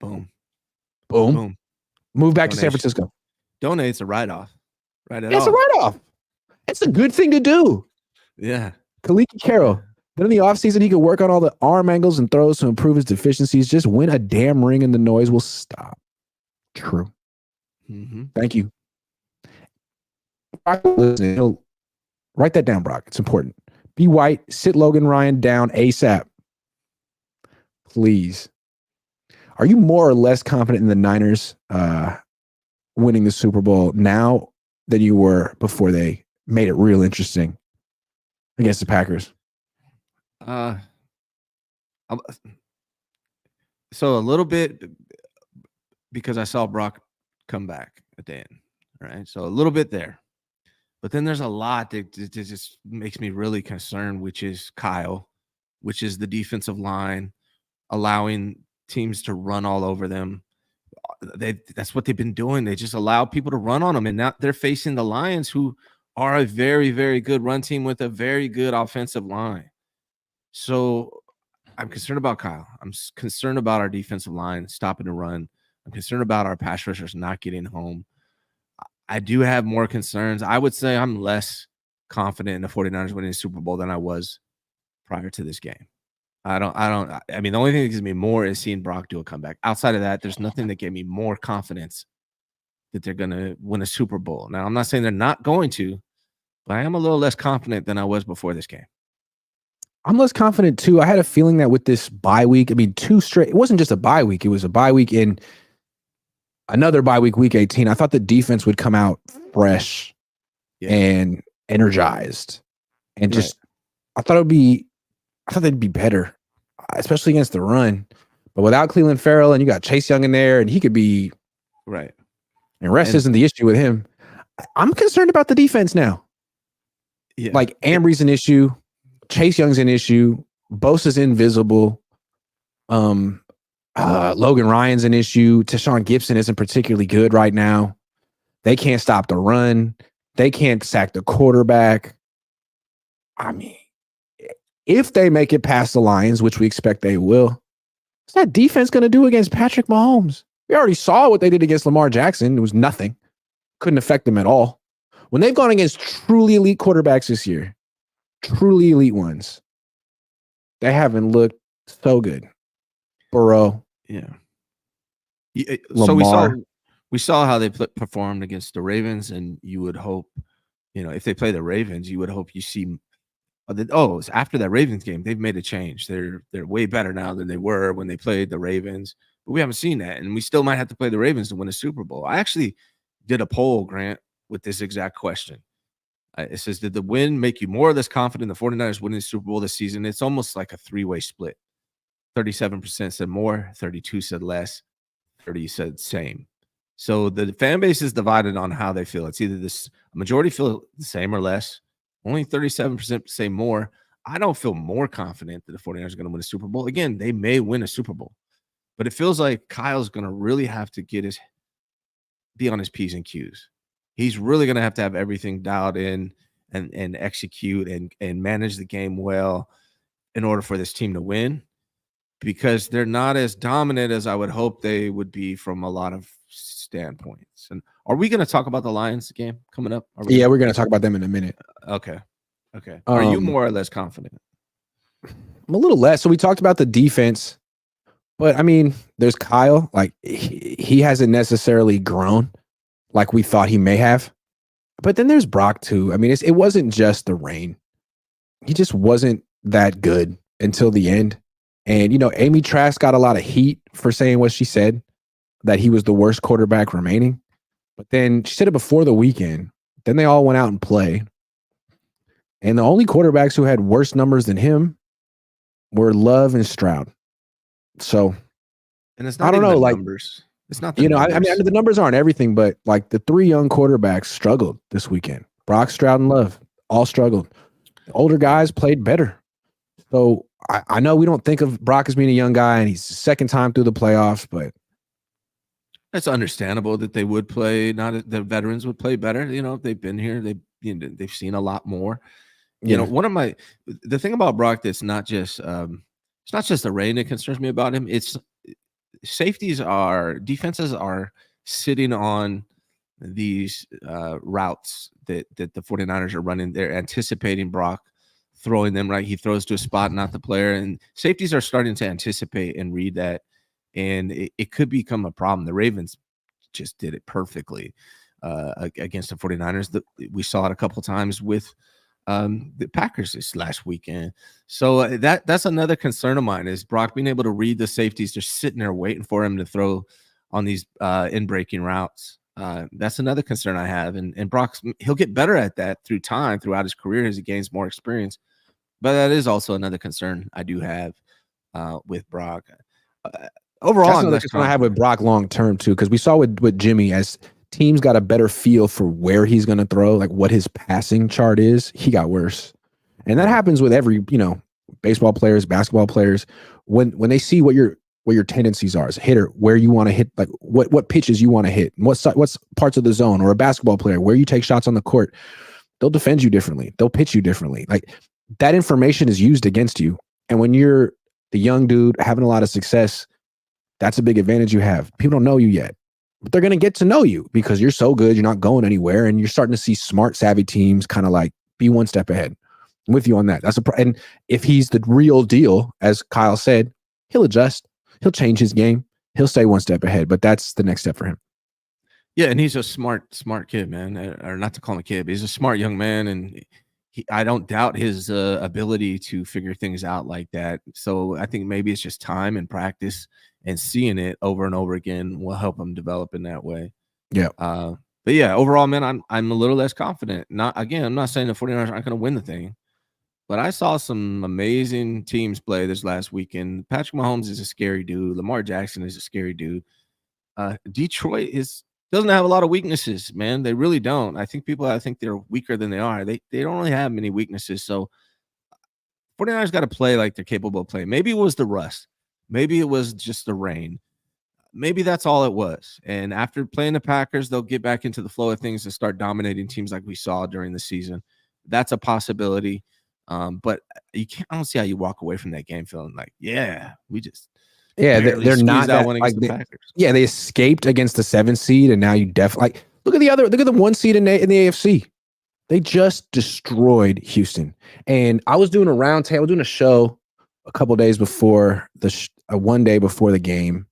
Boom. Move back to San Francisco. Donate's a write-off. It's a write-off. It's a good thing to do. Yeah. Kaliki Carroll. Then in the offseason, he could work on all the arm angles and throws to improve his deficiencies. Just win a damn ring and the noise will stop. True. Mm-hmm. Thank you. Listen, write that down, Brock. It's important. Be white. Sit Logan Ryan down ASAP. Please. Are you more or less confident in the Niners winning the Super Bowl now than you were before they made it real interesting against the Packers? So a little bit because I saw Brock come back at the end, right? So a little bit there. But then there's a lot that just makes me really concerned, which is Kyle, which is the defensive line, allowing teams to run all over them. That's what they've been doing. They just allow people to run on them. And now they're facing the Lions, who are a very, very good run team with a very good offensive line. So I'm concerned about Kyle. I'm concerned about our defensive line stopping the run. I'm concerned about our pass rushers not getting home. I do have more concerns. I would say I'm less confident in the 49ers winning the Super Bowl than I was prior to this game. I mean, the only thing that gives me more is seeing Brock do a comeback. Outside of that, there's nothing that gave me more confidence that they're going to win a Super Bowl. Now, I'm not saying they're not going to, but I am a little less confident than I was before this game. I'm less confident too. I had a feeling that with this bye week, I mean, 2 straight, it wasn't just a bye week. It was a bye week in another bye week, week 18. I thought the defense would come out fresh and energized and just, I thought they'd be better, especially against the run. But without Cleveland Farrell, and you got Chase Young in there, and he could be right. And rest isn't the issue with him. I'm concerned about the defense now. Yeah. Like Ambry's an issue, Chase Young's an issue, Bosa's invisible. Logan Ryan's an issue. Tashawn Gibson isn't particularly good right now. They can't stop the run. They can't sack the quarterback. I mean, if they make it past the Lions, which we expect they will, what's that defense going to do against Patrick Mahomes? We already saw what they did against Lamar Jackson. It was nothing. Couldn't affect them at all. When they've gone against truly elite quarterbacks this year, truly elite ones, they haven't looked so good. Burrow. Yeah. Lamar. So we saw how they performed against the Ravens, and you would hope, if they play the Ravens, you would hope you see. After that Ravens game, they've made a change. They're way better now than they were when they played the Ravens. But we haven't seen that, and we still might have to play the Ravens to win a Super Bowl. I actually did a poll, Grant, with this exact question. It says, did the win make you more or less confident the 49ers winning the Super Bowl this season? It's almost like a 3-way split. 37% said more, 32 said less, 30 said same. So the fan base is divided on how they feel. It's either a majority feel the same or less. Only 37% say more. I don't feel more confident that the 49ers are going to win a Super Bowl. Again, they may win a Super Bowl, but it feels like Kyle's going to really have to get be on his P's and Q's. He's really going to have everything dialed in and execute and manage the game well in order for this team to win, because they're not as dominant as I would hope they would be from a lot of standpoints. And are we going to talk about the Lions game coming up? Yeah, we're going to talk about them in a minute. Okay. Are you more or less confident? I'm a little less. So we talked about the defense, but I mean, there's Kyle. Like he hasn't necessarily grown like we thought he may have. But then there's Brock too. I mean, it wasn't just the rain. He just wasn't that good until the end. And, Amy Trask got a lot of heat for saying what she said, that he was the worst quarterback remaining. But then she said it before the weekend. Then they all went out and played. And the only quarterbacks who had worse numbers than him were Love and Stroud. So, and it's not, I don't know, like numbers. It's not the numbers. I mean, the numbers aren't everything, but like the three young quarterbacks struggled this weekend. Brock, Stroud, and Love all struggled. The older guys played better. So I know we don't think of Brock as being a young guy, and he's the second time through the playoffs, but it's understandable that they would play. Not the veterans would play better. They've been here. They've seen a lot more. The thing about Brock that's not just it's not just the rain that concerns me about him. It's defenses are sitting on these routes that the 49ers are running. They're anticipating Brock throwing them right. He throws to a spot, not the player. And safeties are starting to anticipate and read that. And it could become a problem. The Ravens just did it perfectly against the 49ers. We saw it a couple times with the Packers this last weekend. So that's another concern of mine, is Brock being able to read the safeties. They're sitting there waiting for him to throw on these in-breaking routes. That's another concern I have. And Brock, he'll get better at that throughout his career as he gains more experience. But that is also another concern I do have with Brock. Overall, that's another concern I have with Brock long term too, because we saw with Jimmy, as teams got a better feel for where he's going to throw, like what his passing chart is, he got worse. And that happens with every, baseball players, basketball players, when they see what your tendencies are as a hitter, where you want to hit, like what pitches you want to hit, and what's parts of the zone, or a basketball player, where you take shots on the court, they'll defend you differently. They'll pitch you differently. Like that information is used against you. And when you're the young dude having a lot of success, that's a big advantage you have. People don't know you yet, but they're going to get to know you because you're so good. You're not going anywhere. And you're starting to see smart, savvy teams kind of like be one step ahead. I'm with you on that. And if he's the real deal, as Kyle said, he'll adjust. He'll change his game. He'll stay one step ahead, but that's the next step for him. Yeah, and he's a smart kid, man. Or not to call him a kid, but he's a smart young man, and I don't doubt his ability to figure things out like that. So I think maybe it's just time and practice, and seeing it over and over again will help him develop in that way. Yeah. But yeah, overall, man, I'm a little less confident. I'm not saying the 49ers aren't going to win the thing, but I saw some amazing teams play this last weekend. Patrick Mahomes is a scary dude. Lamar Jackson is a scary dude. Detroit doesn't have a lot of weaknesses, man. They really don't. I think they're weaker than they are. They don't really have many weaknesses. So 49ers got to play like they're capable of playing. Maybe it was the rust. Maybe it was just the rain. Maybe that's all it was. And after playing the Packers, they'll get back into the flow of things and start dominating teams like we saw during the season. That's a possibility. But I don't see how you walk away from that game feeling like, they're not that one against the Packers. Yeah, they escaped against the 7th seed, and now you definitely look at the 1 seed in the AFC. They just destroyed Houston. And I was doing a show a couple days before one day before the game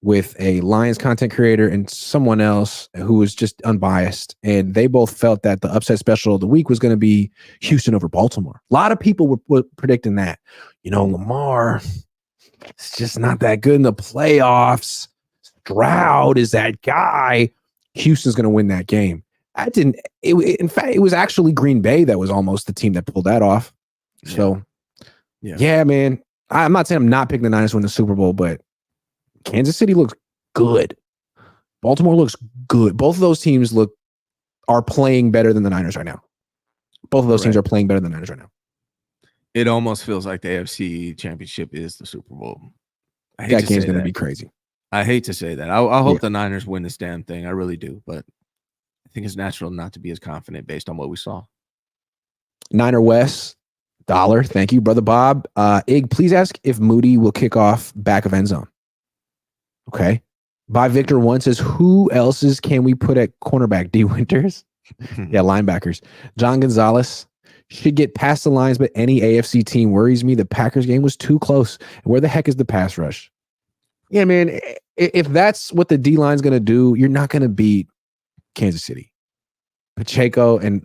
with a Lions content creator and someone else who was just unbiased. And they both felt that the upset special of the week was going to be Houston over Baltimore. A lot of people were predicting that. Lamar, it's just not that good in the playoffs. Stroud is that guy. Houston's going to win that game. In fact, it was actually Green Bay that was almost the team that pulled that off. Yeah. So, yeah, man. I'm not saying I'm not picking the Niners to win the Super Bowl, but Kansas City looks good. Baltimore looks good. Both of those teams are playing better than the Niners right now. Both of those teams are playing better than the Niners right now. It almost feels like the AFC Championship is the Super Bowl. That game's going to be crazy. I hate to say that. I hope the Niners win this damn thing. I really do, but I think it's natural not to be as confident based on what we saw. Niner West $1. Thank you, brother Bob. Ig, please ask if Moody will kick off back of end zone. Okay. By Victor One says, who else's can we put at cornerback? D Winters? Yeah, linebackers. John Gonzalez should get past the lines, but any AFC team worries me. The Packers game was too close. Where the heck is the pass rush? Yeah, man, if that's what the D-line's going to do, you're not going to beat Kansas City. Pacheco and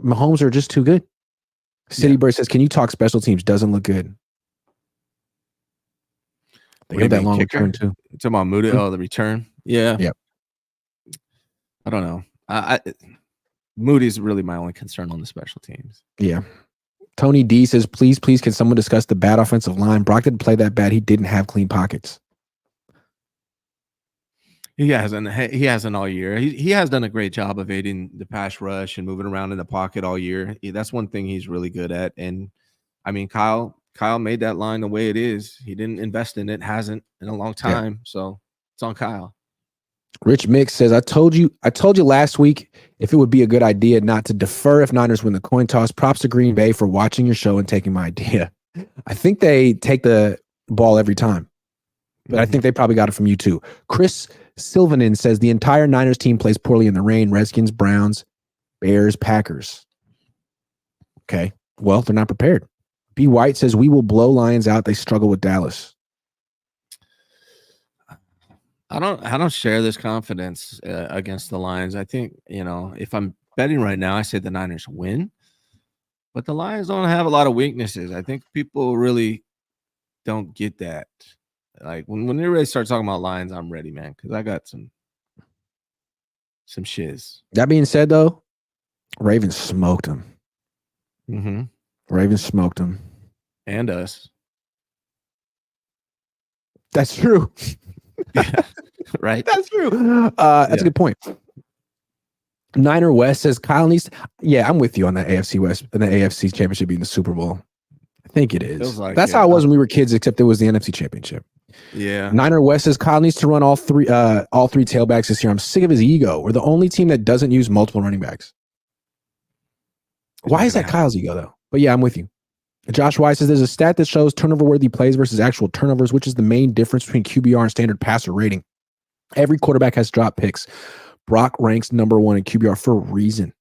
Mahomes are just too good. City Bird says, can you talk special teams? Doesn't look good. They got that long return too. You're talking about Moody? Oh, the return? Yeah. Yep. I don't know. Moody's really my only concern on the special teams. Yeah. Tony D says, please, can someone discuss the bad offensive line? Brock didn't play that bad. He didn't have clean pockets. He hasn't all year. He has done a great job of aiding the pass rush and moving around in the pocket all year. That's one thing he's really good at. And I mean, Kyle made that line the way it is. He didn't invest in it, hasn't in a long time. Yeah. So it's on Kyle. Rich Mix says, I told you last week if it would be a good idea not to defer if Niners win the coin toss. Props to Green Bay for watching your show and taking my idea. I think they take the ball every time, but I think they probably got it from you too. Chris Silvanin says the entire Niners team plays poorly in the rain. Redskins, Browns, Bears, Packers. Okay. Well, they're not prepared. B. White says we will blow Lions out. They struggle with Dallas. I don't share this confidence against the Lions. I think, if I'm betting right now, I say the Niners win, but the Lions don't have a lot of weaknesses. I think people really don't get that. Like when they really start talking about Lions, I'm ready, man, because I got some shiz. That being said, though, Ravens smoked them. Mm-hmm. Ravens smoked them. And us. That's true. Yeah, right. That's true. That's a good point. Niner West says Kyle needs. Yeah, I'm with you on that AFC West and the AFC Championship being the Super Bowl. I think it is. That's how it was when we were kids, except it was the NFC Championship. Yeah. Niner West says Kyle needs to run all three tailbacks this year. I'm sick of his ego. We're the only team that doesn't use multiple running backs. Why is that Kyle's ego though? But yeah, I'm with you. Josh Wise says there's a stat that shows turnover-worthy plays versus actual turnovers, which is the main difference between QBR and standard passer rating. Every quarterback has dropped picks. Brock ranks number 1 in QBR for a reason.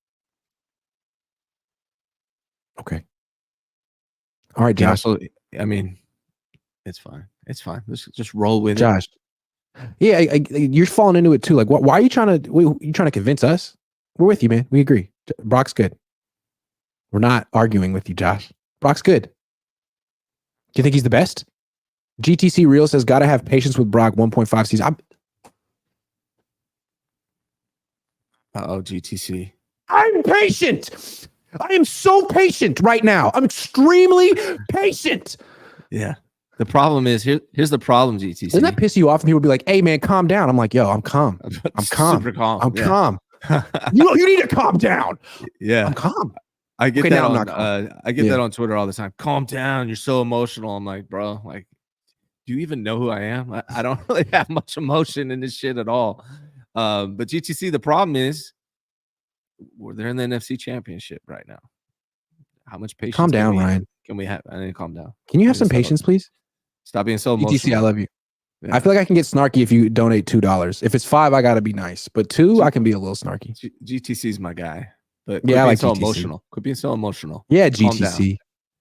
Okay. All right, Josh. I mean, it's fine. It's fine. Let's just roll with Josh. Yeah, you're falling into it too. Like, why are you trying to convince us? We're with you, man. We agree. Brock's good. We're not arguing with you, Josh. Brock's good. Do you think he's the best? GTC Real says, gotta have patience with Brock. 1.5 season. GTC. I'm patient. I am so patient right now. I'm extremely patient. Yeah. The problem is, here's the problem, GTC. Doesn't that piss you off? And people be like, hey, man, calm down. I'm like, yo, I'm calm. I'm calm. Super calm. I'm calm. You need to calm down. Yeah. I'm calm. I get that on Twitter all the time. Calm down. You're so emotional. I'm like, bro, like, do you even know who I am? I don't really have much emotion in this shit at all. But GTC, the problem is they're in the NFC Championship right now. How much patience? Calm down, Ryan. Can we have? I need to calm down. Can you have some patience, please? Stop being so emotional. GTC, I love you. Yeah. I feel like I can get snarky if you donate $2. If it's $5, I gotta be nice. But $2, I can be a little snarky. GTC's my guy. But yeah, I like so GTC. Emotional. Quit being so emotional. Yeah, GTC.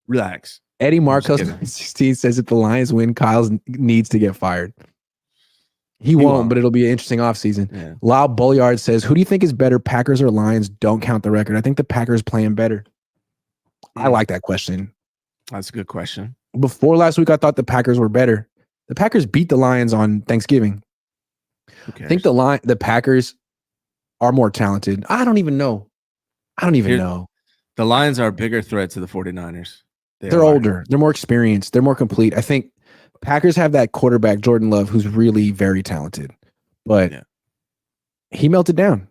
Relax. Eddie Marcos 16 says if the Lions win, Kyle's needs to get fired. He won't, but it'll be an interesting offseason. Yeah. Lau Bolliard says, who do you think is better, Packers or Lions? Don't count the record. I think the Packers playing better. I like that question. That's a good question. Before last week, I thought the Packers were better. The Packers beat the Lions on Thanksgiving. I think the Packers are more talented. I don't even know. The Lions are a bigger threat to the 49ers. They're older. They're more experienced. They're more complete. I think Packers have that quarterback, Jordan Love, who's really very talented. But he melted down.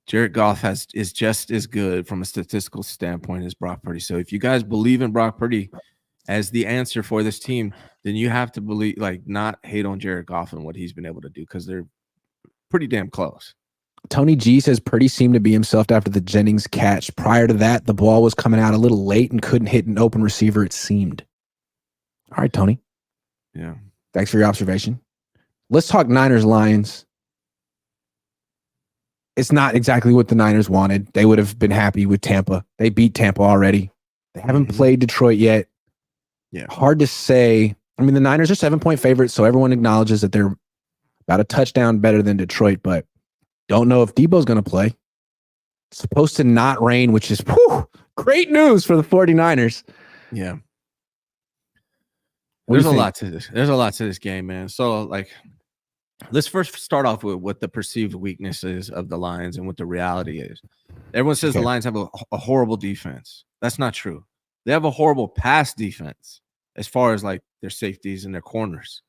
Jared Goff is just as good from a statistical standpoint as Brock Purdy. So if you guys believe in Brock Purdy, as the answer for this team, then you have to believe, like, not hate on Jared Goff and what he's been able to do, because they're pretty damn close. Tony G says Purdy seemed to be himself after the Jennings catch. Prior to that, the ball was coming out a little late and couldn't hit an open receiver, it seemed. All right, Tony. Yeah. Thanks for your observation. Let's talk Niners-Lions. It's not exactly what the Niners wanted. They would have been happy with Tampa. They beat Tampa already. They haven't played Detroit yet. Yeah. Hard to say. I mean, the Niners are 7-point favorites, so everyone acknowledges that they're about a touchdown better than Detroit, but don't know if Debo's going to play. It's supposed to not rain, which is great news for the 49ers. Yeah. What do There's you a think? lot to this. There's a lot to this game, man. So, like, let's first start off with what the perceived weaknesses of the Lions and what the reality is. Everyone says the Lions have a horrible defense. That's not true. They have a horrible pass defense as far as, like, their safeties and their corners.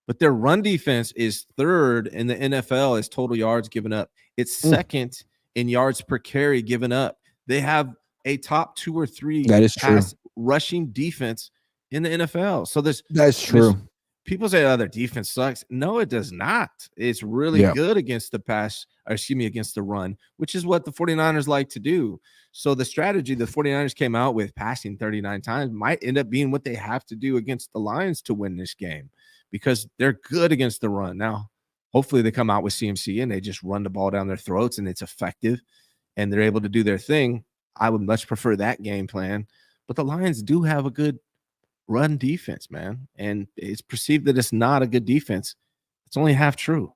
But their run defense is third in the NFL as total yards given up. It's second in yards per carry given up. They have a top 2 or 3 pass rushing defense in the NFL. So that's true. People say, oh, their defense sucks. No, it does not. It's really good against the pass, or against the run, which is what the 49ers like to do. So the strategy the 49ers came out with, passing 39 times, might end up being what they have to do against the Lions to win this game, because they're good against the run. Now, hopefully they come out with CMC and they just run the ball down their throats and it's effective and they're able to do their thing. I would much prefer that game plan. But the Lions do have a good run defense, man. And it's perceived that it's not a good defense. It's only half true.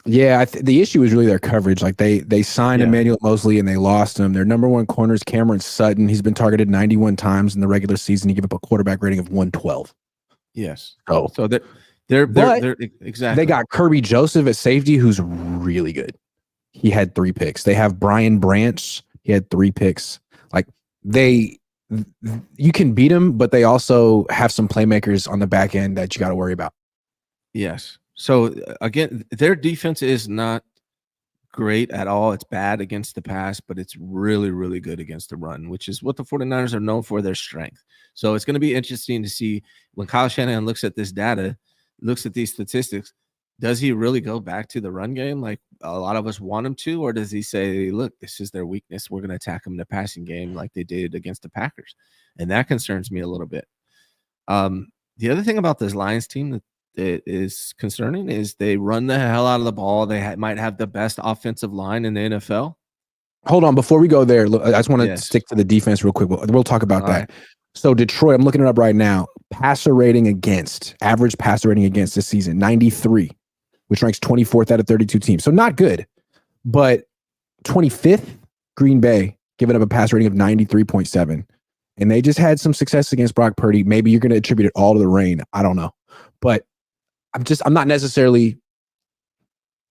Yeah, the issue is really their coverage. Like they signed Emmanuel Mosley and they lost him. Their number one corner is Cameron Sutton. He's been targeted 91 times in the regular season. He gave up a quarterback rating of 112. Yes. So they're exactly. They got Kirby Joseph at safety, who's really good. He had 3 picks. They have Brian Branch. He had 3 picks. Like you can beat them, but they also have some playmakers on the back end that you got to worry about. Yes. So again, their defense is not great at all. It's bad against the pass, but it's really, really good against the run, which is what the 49ers are known for, their strength. So it's going to be interesting to see when Kyle Shanahan looks at this data, looks at these statistics, does he really go back to the run game like a lot of us want him to, or does he say, look, this is their weakness, we're going to attack them in the passing game like they did against the Packers? And that concerns me a little bit. The other thing about this Lions team that is concerning is they run the hell out of the ball. They might have the best offensive line in the NFL. Hold on, before we go there, look, I just want to stick to the defense real quick. We'll talk about that. Right. So Detroit, I'm looking it up right now. Average passer rating against this season, 93, which ranks 24th out of 32 teams. So not good, but 25th, Green Bay, giving up a passer rating of 93.7. And they just had some success against Brock Purdy. Maybe you're going to attribute it all to the rain. I don't know. But I'm not necessarily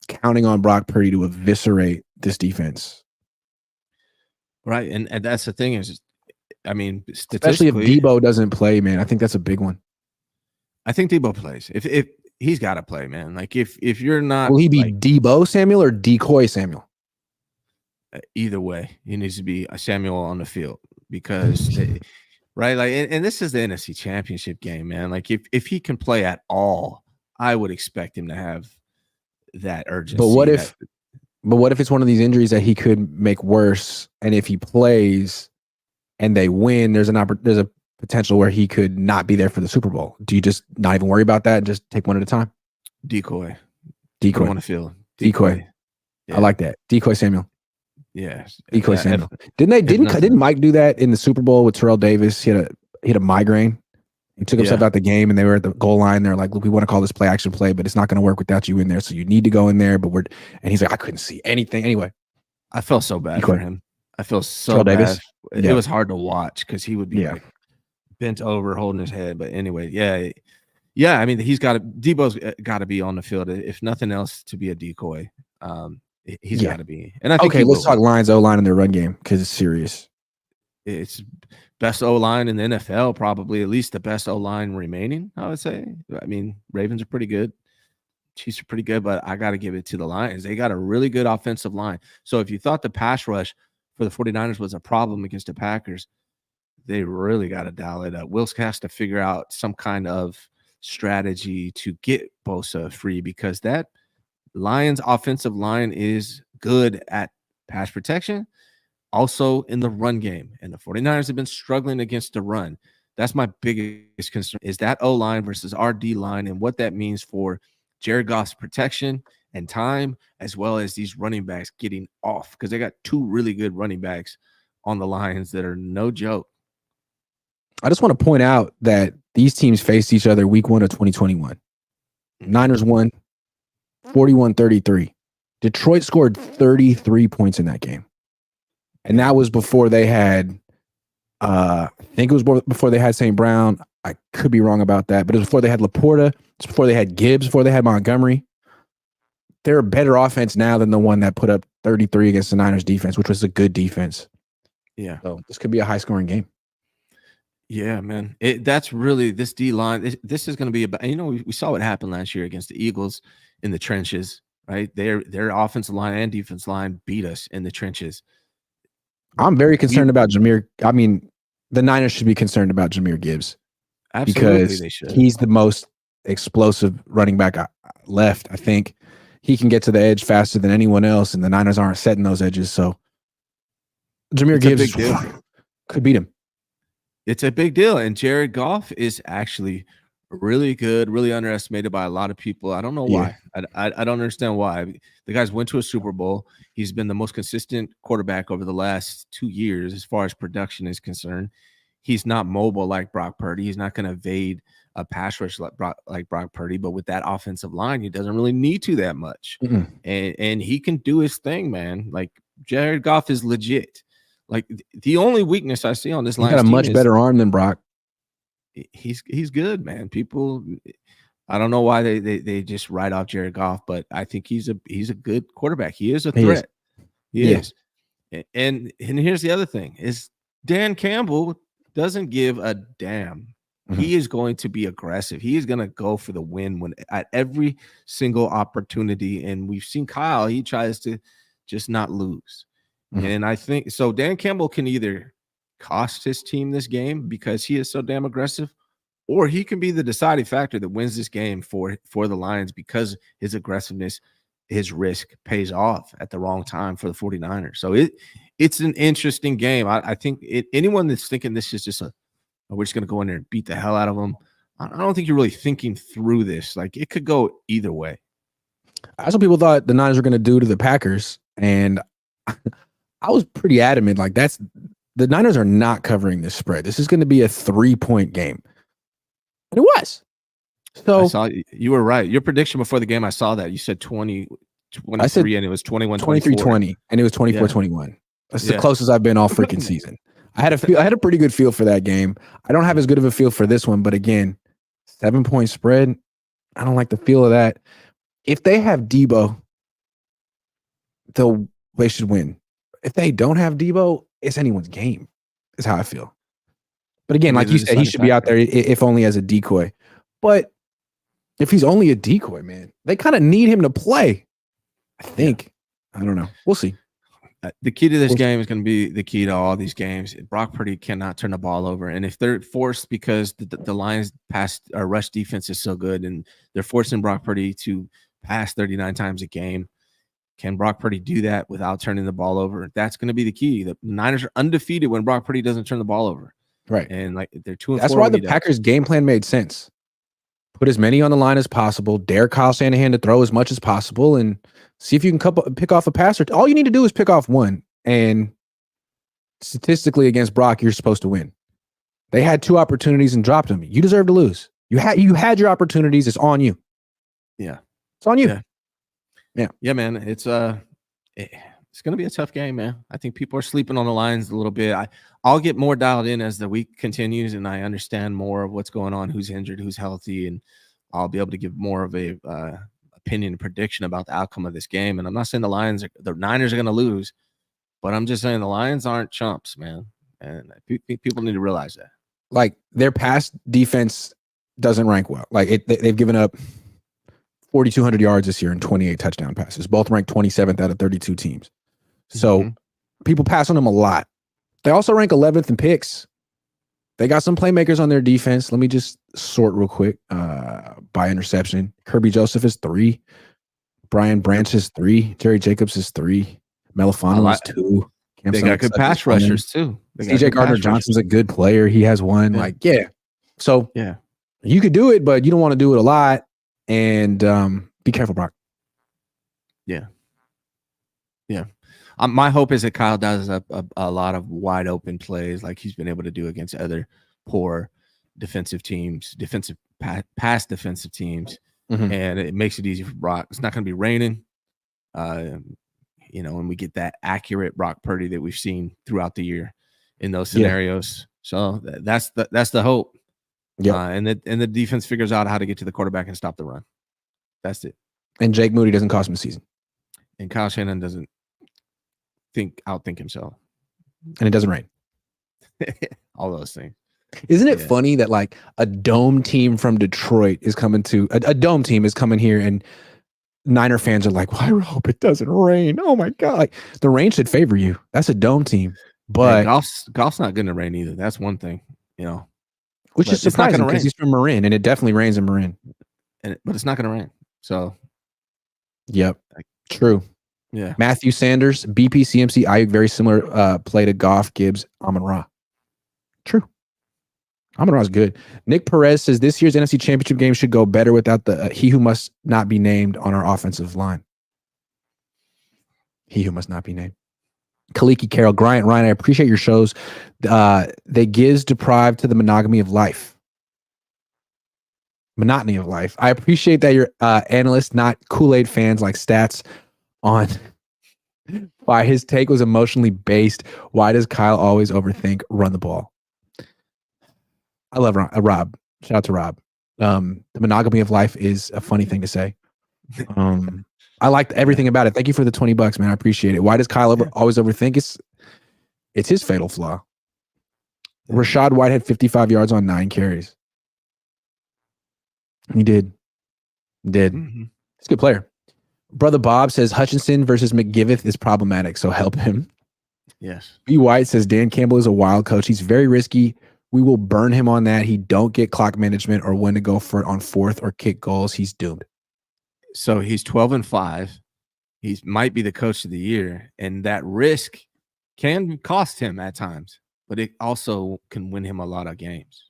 counting on Brock Purdy to eviscerate this defense. Right. And that's the thing is, I mean, especially if Debo doesn't play, man, I think that's a big one. I think Debo plays. If he's got to play, man. Like if you're not, will he be Debo Samuel or Decoy Samuel? Either way, he needs to be a Samuel on the field because, right? Like, and this is the NFC Championship game, man. Like if he can play at all, I would expect him to have that urgency. But what if it's one of these injuries that he could make worse, and if he plays and they win, there's a potential where he could not be there for the Super Bowl? Do you just not even worry about that and just take one at a time? Decoy on the field. Decoy. Yeah. I like that. Decoy Samuel. Yes. Decoy Samuel. Didn't Mike do that in the Super Bowl with Terrell Davis? He had a migraine. He took himself out the game, and they were at the goal line. They're like, look, we want to call this play action play, but it's not going to work without you in there. So you need to go in there. And he's like, I couldn't see anything. Anyway, I felt so bad for him. I feel so bad. Davis? It was hard to watch because he would be like bent over holding his head. But anyway, yeah. I mean, Debo's got to be on the field, if nothing else, to be a decoy. He's got to be. And I think let's talk Lions O-line in their run game because it's serious. It's best O-line in the NFL, probably at least the best O-line remaining, I would say. I mean, Ravens are pretty good. Chiefs are pretty good, but I got to give it to the Lions. They got a really good offensive line. So if you thought the pass rush for the 49ers was a problem against the Packers, they really got to dial it up. Wilks has to figure out some kind of strategy to get Bosa free, because that Lions offensive line is good at pass protection, also in the run game. And the 49ers have been struggling against the run. That's my biggest concern, is that O-line versus our D-line and what that means for Jared Goff's protection and time, as well as these running backs getting off, because they got two really good running backs on the Lions that are no joke. I just want to point out that these teams faced each other week 1 of 2021. Niners won 41-33. Detroit scored 33 points in that game. And that was before they had, I think it was before they had St. Brown. I could be wrong about that, but it was before they had Laporta. It's before they had Gibbs, before they had Montgomery. They're a better offense now than the one that put up 33 against the Niners defense, which was a good defense. Yeah. So this could be a high-scoring game. Yeah, man. That's really this D-line. This is going to be about, we saw what happened last year against the Eagles in the trenches, right? Their offensive line and defense line beat us in the trenches. I'm very concerned about Jahmyr. I mean, the Niners should be concerned about Jahmyr Gibbs. Absolutely, because they should. He's the most explosive running back left. I think he can get to the edge faster than anyone else, and the Niners aren't setting those edges. So Jahmyr Gibbs could beat him. It's a big deal. And Jared Goff is actually really good, really underestimated by a lot of people. I don't know why. I don't understand why. The guys went to a Super Bowl. He's been the most consistent quarterback over the last 2 years as far as production is concerned. He's not mobile like Brock Purdy. He's not going to evade a pass rush like Brock Purdy. But with that offensive line, he doesn't really need to that much. And he can do his thing, man. Like, Jared Goff is legit. Like, the only weakness I see on this line, he's got a much better arm than Brock. He's good, man. People, I don't know why they just write off Jared Goff, but I think he's a good quarterback. He is a threat. He is. And here's the other thing: is Dan Campbell doesn't give a damn. He is going to be aggressive. He is going to go for the win at every single opportunity. And we've seen Kyle; he tries to just not lose. And I think so. Dan Campbell can either cost his team this game because he is so damn aggressive, or he can be the deciding factor that wins this game for the Lions because his aggressiveness, his risk pays off at the wrong time for the 49ers. So it's an interesting game. I think anyone that's thinking this is just we're just going to go in there and beat the hell out of them, I don't think you're really thinking through this. Like, it could go either way. That's what people thought the Niners were going to do to the Packers, and I was pretty adamant. Like, the Niners are not covering this spread. This is going to be a 3-point game. And it was. So you were right. Your prediction before the game, I saw that. You said 23, and it was 21-24. 23-20, and it was 24-21. That's the closest I've been all freaking season. I had a pretty good feel for that game. I don't have as good of a feel for this one, but again, 7-point spread. I don't like the feel of that. If they have Debo, they should win. If they don't have Debo, it's anyone's game, is how I feel. But again, like you said, he should be out there if only as a decoy. But if he's only a decoy, man, they kind of need him to play, I think. I don't know. We'll see. The key to this game is going to be the key to all these games. Brock Purdy cannot turn the ball over. And if they're forced, because the Lions pass or rush defense is so good, and they're forcing Brock Purdy to pass 39 times a game, can Brock Purdy do that without turning the ball over? That's going to be the key. The Niners are undefeated when Brock Purdy doesn't turn the ball over. Right. And like, they're 2-4. That's why the Packers game plan made sense. Put as many on the line as possible. Dare Kyle Shanahan to throw as much as possible, and see if you can pick off a passer. All you need to do is pick off one. And statistically against Brock, you're supposed to win. They had 2 opportunities and dropped them. You deserve to lose. You had your opportunities. It's on you. Yeah. It's on you. Yeah, man. It's going to be a tough game, man. I think people are sleeping on the Lions a little bit. I'll get more dialed in as the week continues, and I understand more of what's going on, who's injured, who's healthy, and I'll be able to give more of a opinion and prediction about the outcome of this game. And I'm not saying the Niners are going to lose, but I'm just saying the Lions aren't chumps, man. And people need to realize that. Like, their pass defense doesn't rank well. Like, they've given up 4,200 yards this year and 28 touchdown passes. Both ranked 27th out of 32 teams. So people pass on them a lot. They also rank 11th in picks. They got some playmakers on their defense. Let me just sort real quick by interception. Kirby Joseph is 3. Brian Branch is 3. Jerry Jacobs is 3. Melifano is 2. Cam They got good pass rushers too. CJ Gardner-Johnson's a good player. He has 1. So you could do it, but you don't want to do it a lot. And be careful, Brock. Yeah. My hope is that Kyle does a lot of wide open plays like he's been able to do against other poor defensive teams, pass defensive teams, and it makes it easy for Brock. It's not going to be raining, and we get that accurate Brock Purdy that we've seen throughout the year in those scenarios. So that's the hope. Yeah, and the defense figures out how to get to the quarterback and stop the run. That's it. And Jake Moody doesn't cost him a season. And Kyle Shanahan doesn't outthink himself. And it doesn't rain. All those things. Isn't it funny that like a dome team from Detroit is coming to a dome team is coming here and Niner fans are like, well, I hope it doesn't rain. Oh my God. Like, the rain should favor you. That's a dome team. But golf's not going to rain either. That's one thing, which is surprising because he's from Marin and it definitely rains in Marin. But it's not going to rain. So, yep. True. Yeah. Matthew Sanders, BP, CMC, Ayuk, very similar play to Goff, Gibbs, Amon-Ra. True. Amon-Ra is good. Nick Perez says this year's NFC Championship game should go better without the he who must not be named on our offensive line. He who must not be named. Kaliki Carroll, Ryan, I appreciate your shows. They gives deprived to the monotony of life. I appreciate that you're analysts, not Kool-Aid fans like Stats on why his take was emotionally based. Why does Kyle always overthink? Run the ball. I love Rob. Shout out to Rob. The monogamy of life is a funny thing to say. I liked everything about it. Thank you for the $20, man. I appreciate it. Why does Kyle always overthink? It's his fatal flaw. Rashad White had 55 yards on 9 carries. He did. Mm-hmm. He's a good player. Brother Bob says Hutchinson versus McGiveth is problematic, so help him. Yes. B. White says Dan Campbell is a wild coach. He's very risky. We will burn him on that. He don't get clock management or when to go for it on 4th or kick goals. He's doomed. So he's 12-5. He might be the coach of the year, and that risk can cost him at times, but it also can win him a lot of games.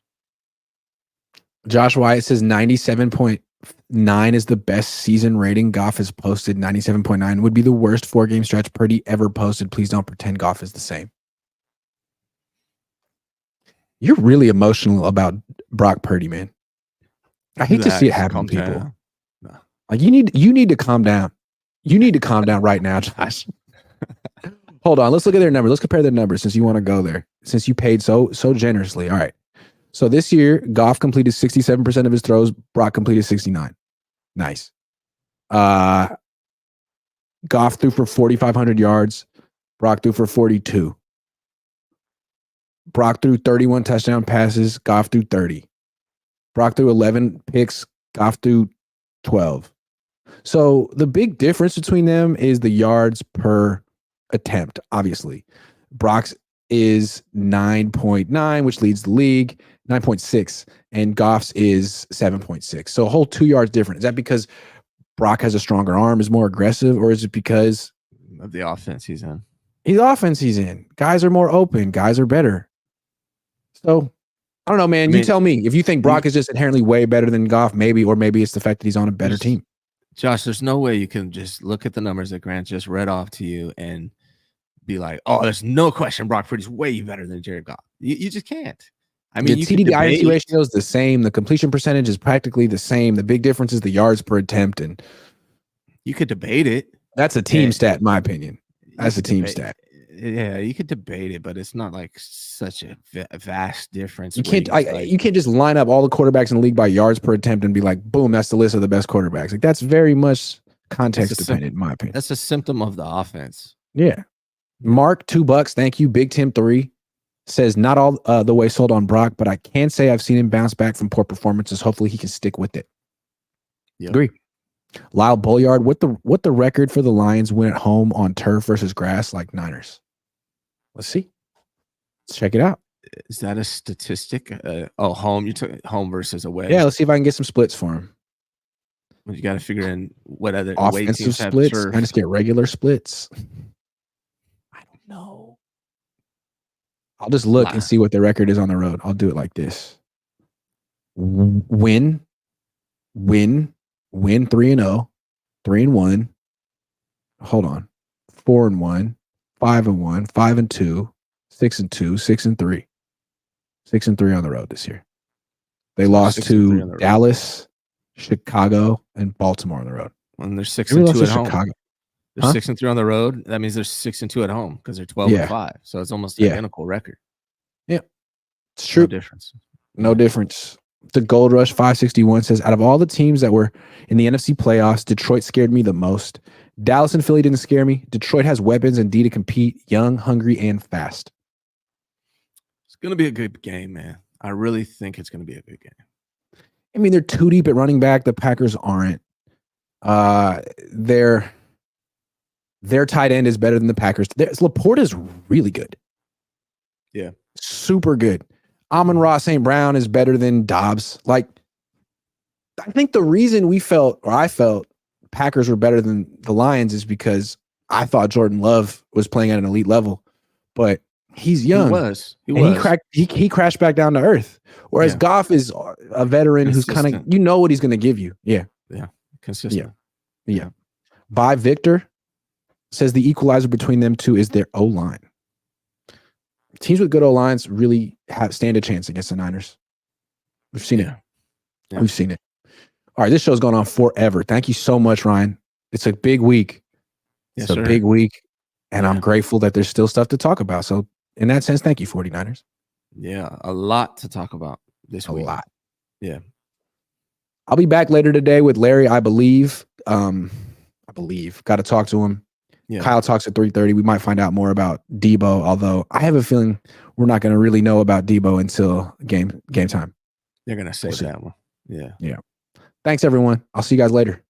Josh Wyatt says 97.9 is the best season rating. Goff has posted 97.9. Would be the worst 4-game stretch Purdy ever posted. Please don't pretend Goff is the same. You're really emotional about Brock Purdy, man. I hate to see it happen to people. No. Like you need to calm down. You need to calm down right now, Josh. Hold on. Let's look at their numbers. Let's compare their numbers since you want to go there. Since you paid so generously. All right. So this year, Goff completed 67% of his throws. Brock completed 69. Nice. Goff threw for 4,500 yards. Brock threw for 42. Brock threw 31 touchdown passes. Goff threw 30. Brock threw 11 picks. Goff threw 12. So the big difference between them is the yards per attempt, obviously. Brock's is 9.9, which leads the league, 9.6, and Goff's is 7.6. So a whole 2 yards different. Is that because Brock has a stronger arm, is more aggressive, or is it because of the offense he's in? The offense he's in. Guys are more open. Guys are better. So I don't know, man. You tell me. If you think Brock is just inherently way better than Goff, maybe, or maybe it's the fact that he's on a better team. Josh, there's no way you can just look at the numbers that Grant just read off to you and be like, oh, there's no question Brock Purdy's way better than Jared Goff. You just can't. I mean, the TD to INT ratio is the same. The completion percentage is practically the same. The big difference is the yards per attempt. And you could debate it. That's a team stat, in my opinion. That's a team stat. Yeah, you could debate it, but it's not like such a vast difference. You can't you can't just line up all the quarterbacks in the league by yards per attempt and be like, boom, that's the list of the best quarterbacks. Like that's very much context dependent, in my opinion. That's a symptom of the offense. Yeah. Mark, $2. Thank you. Big Tim 3 says not all the way sold on Brock, but I can say I've seen him bounce back from poor performances. Hopefully he can stick with it. Yep. Agree. Lyle Bolliard, what the record for the Lions win at home on turf versus grass like Niners? Let's see. Let's check it out. Is that a statistic? Home. You took home versus away. Yeah, let's see if I can get some splits for him. But you got to figure in what other away Offensive teams have splits. turf. I just get regular splits. I don't know. I'll just look and see what the record is on the road. I'll do it like this. Win 3-0, 3-1. Hold on. 4-1, 5-1, 5-2, 6-2, 6-3. 6-3 on the road this year. They lost to Dallas, Chicago, and Baltimore on the road. And they're 6-2 at home. Chicago. They're 6-3 on the road. That means they're 6-2 at home because they're 12-5. So it's almost identical record. Yeah, it's true. No difference. No difference. The Gold Rush 561 says, out of all the teams that were in the NFC playoffs, Detroit scared me the most. Dallas and Philly didn't scare me. Detroit has weapons and D to compete, young, hungry, and fast. It's going to be a good game, man. I really think it's going to be a good game. I mean, they're too deep at running back. The Packers aren't. Their tight end is better than the Packers. Laporte is really good. Yeah. Super good. Amon-Ra St. Brown is better than Dobbs. Like, I think the reason I felt Packers were better than the Lions is because I thought Jordan Love was playing at an elite level, but he's young. He crashed back down to earth. Whereas Goff is a veteran who's kind of, what he's going to give you. Yeah. Yeah. Consistent. Yeah. By Victor says the equalizer between them two is their O-line. Teams with good O-lines really stand a chance against the Niners. We've seen it. Yeah. We've seen it. All right, this show's gone on forever. Thank you so much, Ryan. It's a big week. It's a big week, and I'm grateful that there's still stuff to talk about. So in that sense, thank you, 49ers. Yeah, a lot to talk about this week. A lot. Yeah. I'll be back later today with Larry, I believe. Got to talk to him. Yeah. Kyle talks at 3:30. We might find out more about Debo, although I have a feeling we're not going to really know about Debo until game time. They're going to save that one. Yeah. Thanks, everyone. I'll see you guys later.